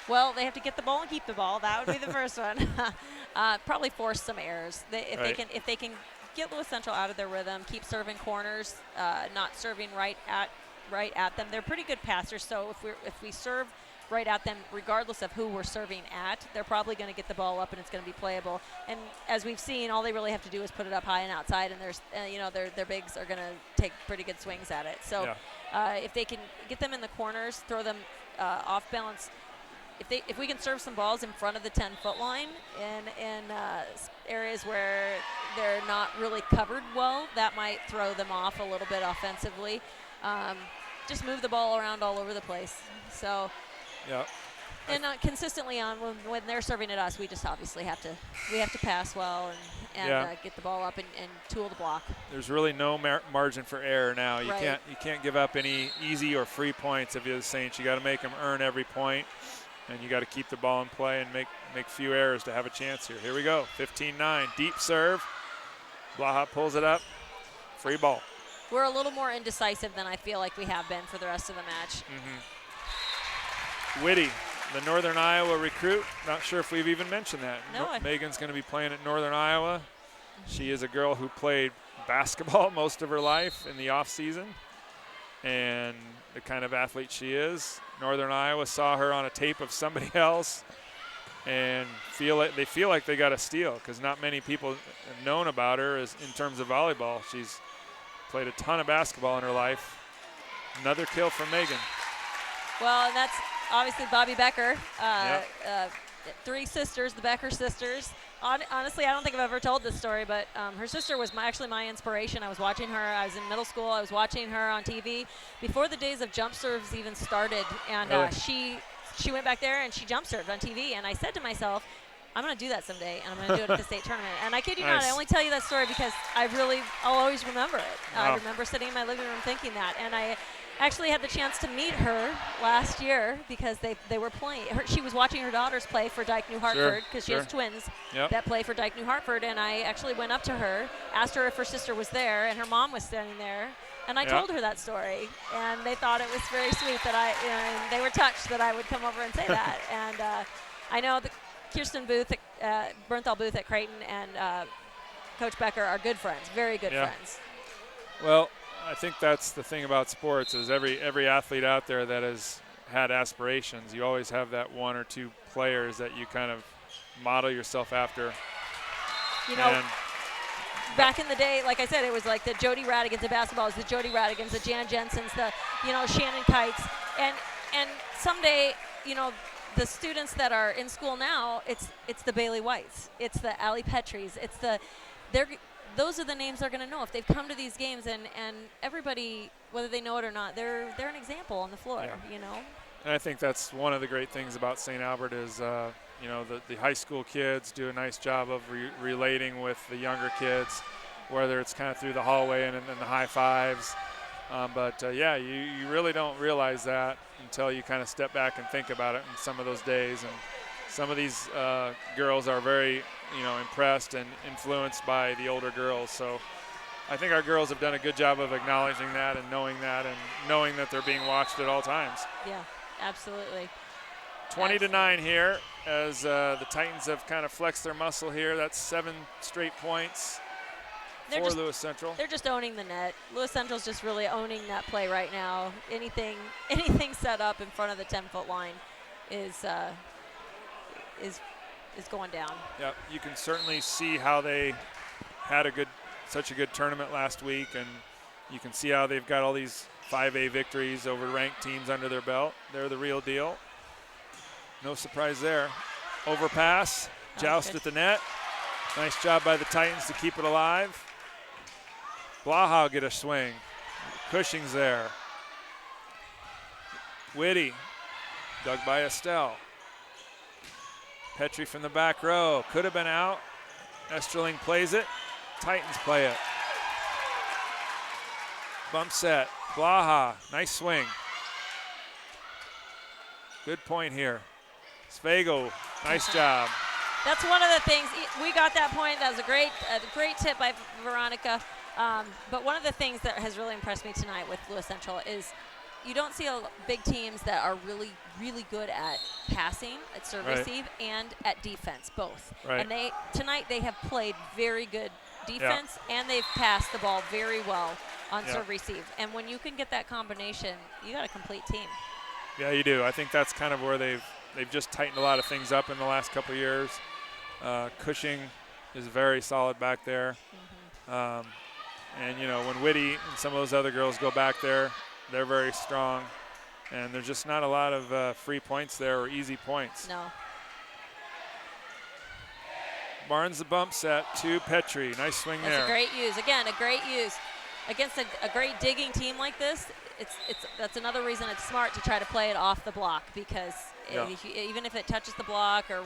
Well, they have to get the ball and keep the ball. That would be the first one. Probably force some errors. If they can get Lewis Central out of their rhythm, keep serving corners, not serving right at them. They're pretty good passers, so if we serve right at them, regardless of who we're serving at, they're probably going to get the ball up and it's going to be playable. And as we've seen, all they really have to do is put it up high and outside, and their bigs are going to take pretty good swings at it. So if they can get them in the corners, throw them off balance. If we can serve some balls in front of the 10-foot line in areas where they're not really covered well, that might throw them off a little bit offensively. Just move the ball around all over the place. So, and consistently on when they're serving at us, we just obviously have to pass well and get the ball up and tool the block. There's really no margin for error now. You can't give up any easy or free points if you're the Saints. You got to make them earn every point, and you got to keep the ball in play and make few errors to have a chance here. Here we go, 15-9, deep serve. Blaha pulls it up, free ball. We're a little more indecisive than I feel like we have been for the rest of the match. Whitty, the Northern Iowa recruit. Not sure if we've even mentioned that. No, Megan's going to be playing at Northern Iowa. She is a girl who played basketball most of her life in the off season, and the kind of athlete she is. Northern Iowa saw her on a tape of somebody else and they feel like they got a steal because not many people have known about her in terms of volleyball. She's played a ton of basketball in her life. Another kill from Megan. Well, and that's obviously Bobby Becker. Yep. 3 sisters, the Becker sisters. Honestly, I don't think I've ever told this story, but her sister was actually my inspiration. I was watching her. I was in middle school. I was watching her on TV before the days of jump serves even started. And Really? she went back there and she jump served on TV. And I said to myself, I'm going to do that someday, and I'm going to do it at the state tournament. And I kid you not, I only tell you that story because I'll always remember it. Wow. I remember sitting in my living room thinking that. And I actually had the chance to meet her last year because they were playing. She was watching her daughters play for Dyke New Hartford because she has twins that play for Dyke New Hartford. And I actually went up to her, asked her if her sister was there, and her mom was standing there. And I told her that story, and they thought it was very sweet that and they were touched that I would come over and say that. And I know that Kirsten Booth, Bernthal Booth at Creighton and Coach Becker are good friends, very good friends. Well, I think that's the thing about sports is every athlete out there that has had aspirations, you always have that 1 or 2 players that you kind of model yourself after. You know, back in the day, like I said, it was like the Jody Radigans of basketball, it was the Jody Radigans, the Jan Jensens, the Shannon Kites, and someday, the students that are in school now, it's the Bailey Whites, it's the Allie Petrys, those are the names they're going to know if they've come to these games, and everybody, whether they know it or not, they're an example on the floor. And I think that's one of the great things about St. Albert is the high school kids do a nice job of relating with the younger kids, whether it's kind of through the hallway and the high fives. You really don't realize that until you kind of step back and think about it in some of those days. And some of these girls are very, impressed and influenced by the older girls. So I think our girls have done a good job of acknowledging that and knowing that they're being watched at all times. Yeah, absolutely. 20-9 here as the Titans have kind of flexed their muscle here. That's 7 straight points for Lewis Central. They're just owning the net. Lewis Central's just really owning that play right now. Anything set up in front of the 10-foot line is going down. Yeah, you can certainly see how they had such a good tournament last week, and you can see how they've got all these 5A victories over ranked teams under their belt. They're the real deal. No surprise there. Overpass, joust at the net. Nice job by the Titans to keep it alive. Blaha will get a swing. Cushing's there. Whitty, dug by Estell. Petry from the back row. Could have been out. Esterling plays it. Titans play it. Bump set. Blaha, nice swing. Good point here. Svajgl, nice job. That's one of the things. We got that point. That was a great tip by Veronica. But one of the things that has really impressed me tonight with Lewis Central is you don't see big teams that are really, really good at passing, at serve receive, and at defense, both. Right. And tonight they have played very good defense, and they've passed the ball very well on serve receive. And when you can get that combination, you got a complete team. Yeah, you do. I think that's kind of where they've just tightened a lot of things up in the last couple of years. Cushing is very solid back there. Mm-hmm. And when Whitty and some of those other girls go back there, they're very strong. And there's just not a lot of free points there or easy points. No. Barnes the bump set to Petry. Nice swing there. That's a great use. Again, a great use. Against a great digging team like this, that's another reason it's smart to try to play it off the block, because even if it touches the block or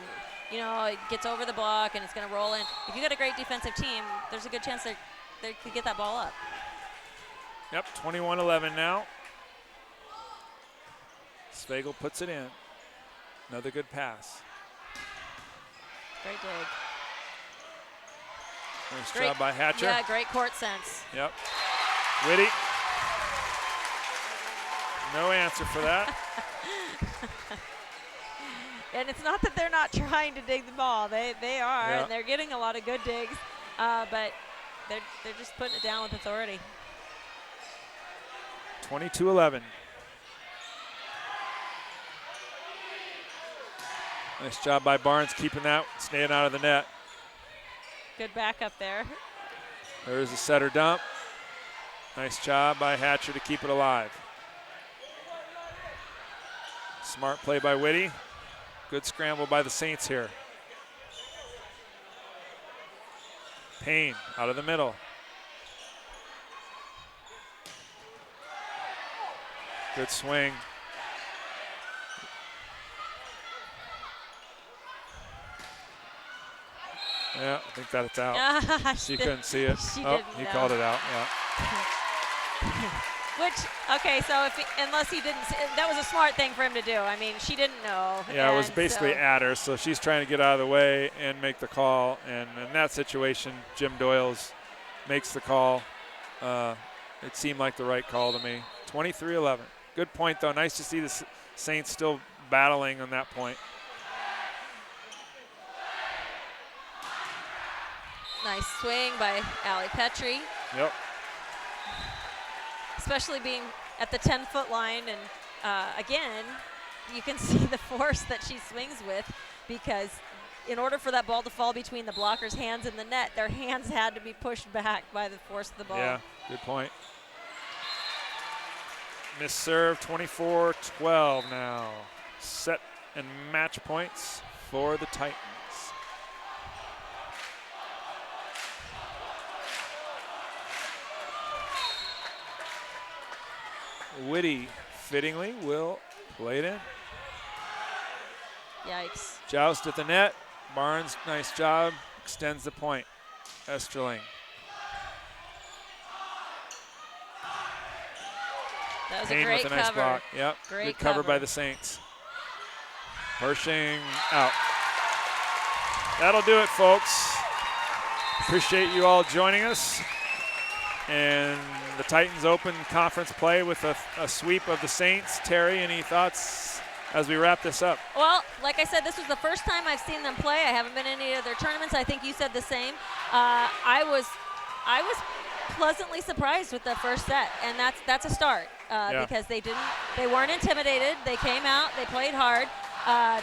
it gets over the block and it's going to roll in, if you got a great defensive team, there's a good chance they could get that ball up. Yep, 21-11 now. Svajgl puts it in. Another good pass. Great dig. Nice job by Hatcher. Yeah, great court sense. Yep. Whitty. No answer for that. And it's not that they're not trying to dig the ball. They are, and they're getting a lot of good digs, but they're just putting it down with authority. 22-11. Nice job by Barnes keeping that, staying out of the net. Good backup there. There's a setter dump. Nice job by Hatcher to keep it alive. Smart play by Whitty. Good scramble by the Saints here. Payne out of the middle. Good swing. Yeah, I think that it's out. She couldn't see it. She oh, didn't he know. called it out. Yeah. Which, okay, so unless he didn't see, that was a smart thing for him to do. I mean, she didn't know. Yeah, it was basically at her, so she's trying to get out of the way and make the call. And in that situation, Jim Doyle's makes the call. It seemed like the right call to me. 23-11. Good point, though. Nice to see the Saints still battling on that point. Nice swing by Allie Petry. Yep. Especially being at the 10-foot line. And again, you can see the force that she swings with, because in order for that ball to fall between the blocker's hands and the net, their hands had to be pushed back by the force of the ball. Yeah, good point. Miss serve, 24-12 now. Set and match points for the Titans. Whitty, fittingly, will play it in. Yikes. Joust at the net. Barnes, nice job, extends the point. Esterling. That was Payne a great with a nice cover. block. Yep, Great good cover by the Saints. Pershing out. That'll do it, folks. Appreciate you all joining us. And the Titans open conference play with a sweep of the Saints. Terry, any thoughts as we wrap this up? Well, like I said, this was the first time I've seen them play. I haven't been in any of their tournaments. I think you said the same. I was pleasantly surprised with the first set, and that's a start because they weren't intimidated. They came out, they played hard.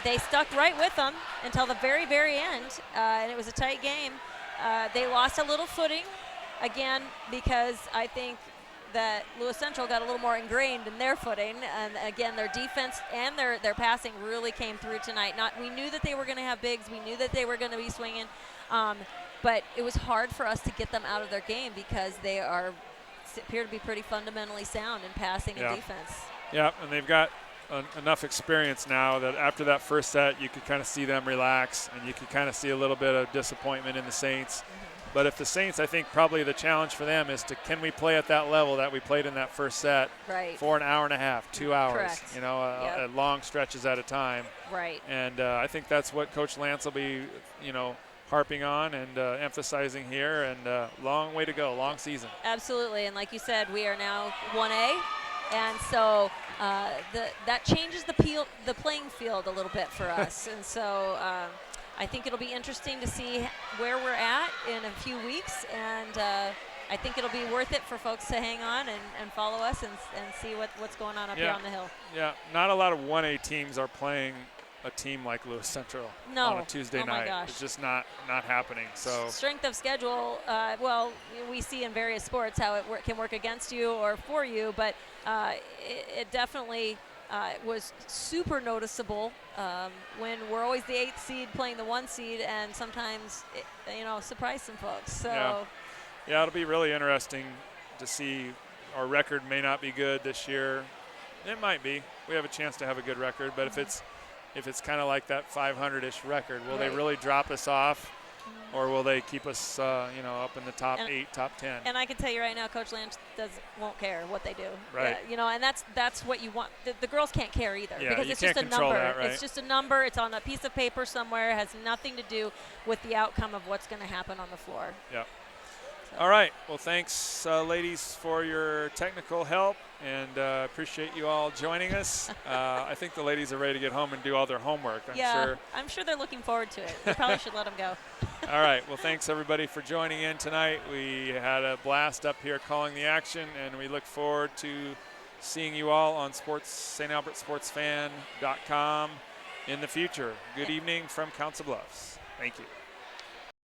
They stuck right with them until the very, very end, and it was a tight game. They lost a little footing, again, because I think that Lewis Central got a little more ingrained in their footing, and again, their defense and their passing really came through tonight. We knew that they were going to have bigs, we knew that they were going to be swinging, but it was hard for us to get them out of their game because they appear to be pretty fundamentally sound in passing and defense. Yeah, and they've got enough experience now that after that first set, you could kind of see them relax, and you could kind of see a little bit of disappointment in the Saints. But if the Saints, I think probably the challenge for them is can we play at that level that we played in that first set for an hour and a half, 2 hours, Correct. At long stretches at a time. Right. And I think that's what Coach Lance will be, harping on and emphasizing here, and long way to go, long season. Absolutely, and like you said, we are now 1A, and so that changes the playing field a little bit for us, and so I think it'll be interesting to see where we're at in a few weeks, and I think it'll be worth it for folks to hang on and follow us and see what's going on up here on the hill. Yeah, not a lot of 1A teams are playing a team like Lewis Central on a Tuesday night. Gosh. It's just not happening. So strength of schedule, well, we see in various sports how it can work against you or for you, but it definitely was super noticeable when we're always the 8th seed playing the 1 seed, and sometimes surprise some folks. So yeah, it'll be really interesting to see. Our record may not be good this year. It might be. We have a chance to have a good record, but if it's kind of like that 500-ish record, will they really drop us off, or will they keep us, up in the top 8, top 10? And I can tell you right now, Coach Lance won't care what they do. Right. And that's what you want. The girls can't care either, because you it's can't just a control number. that, right? It's just a number. It's on a piece of paper somewhere. It has nothing to do with the outcome of what's going to happen on the floor. Yeah. All right. Well, thanks, ladies, for your technical help, and appreciate you all joining us. I think the ladies are ready to get home and do all their homework. I'm sure they're looking forward to it. We probably should let them go. All right. Well, thanks, everybody, for joining in tonight. We had a blast up here calling the action, and we look forward to seeing you all on StAlbertSportsFan.com in the future. Good evening from Council Bluffs. Thank you.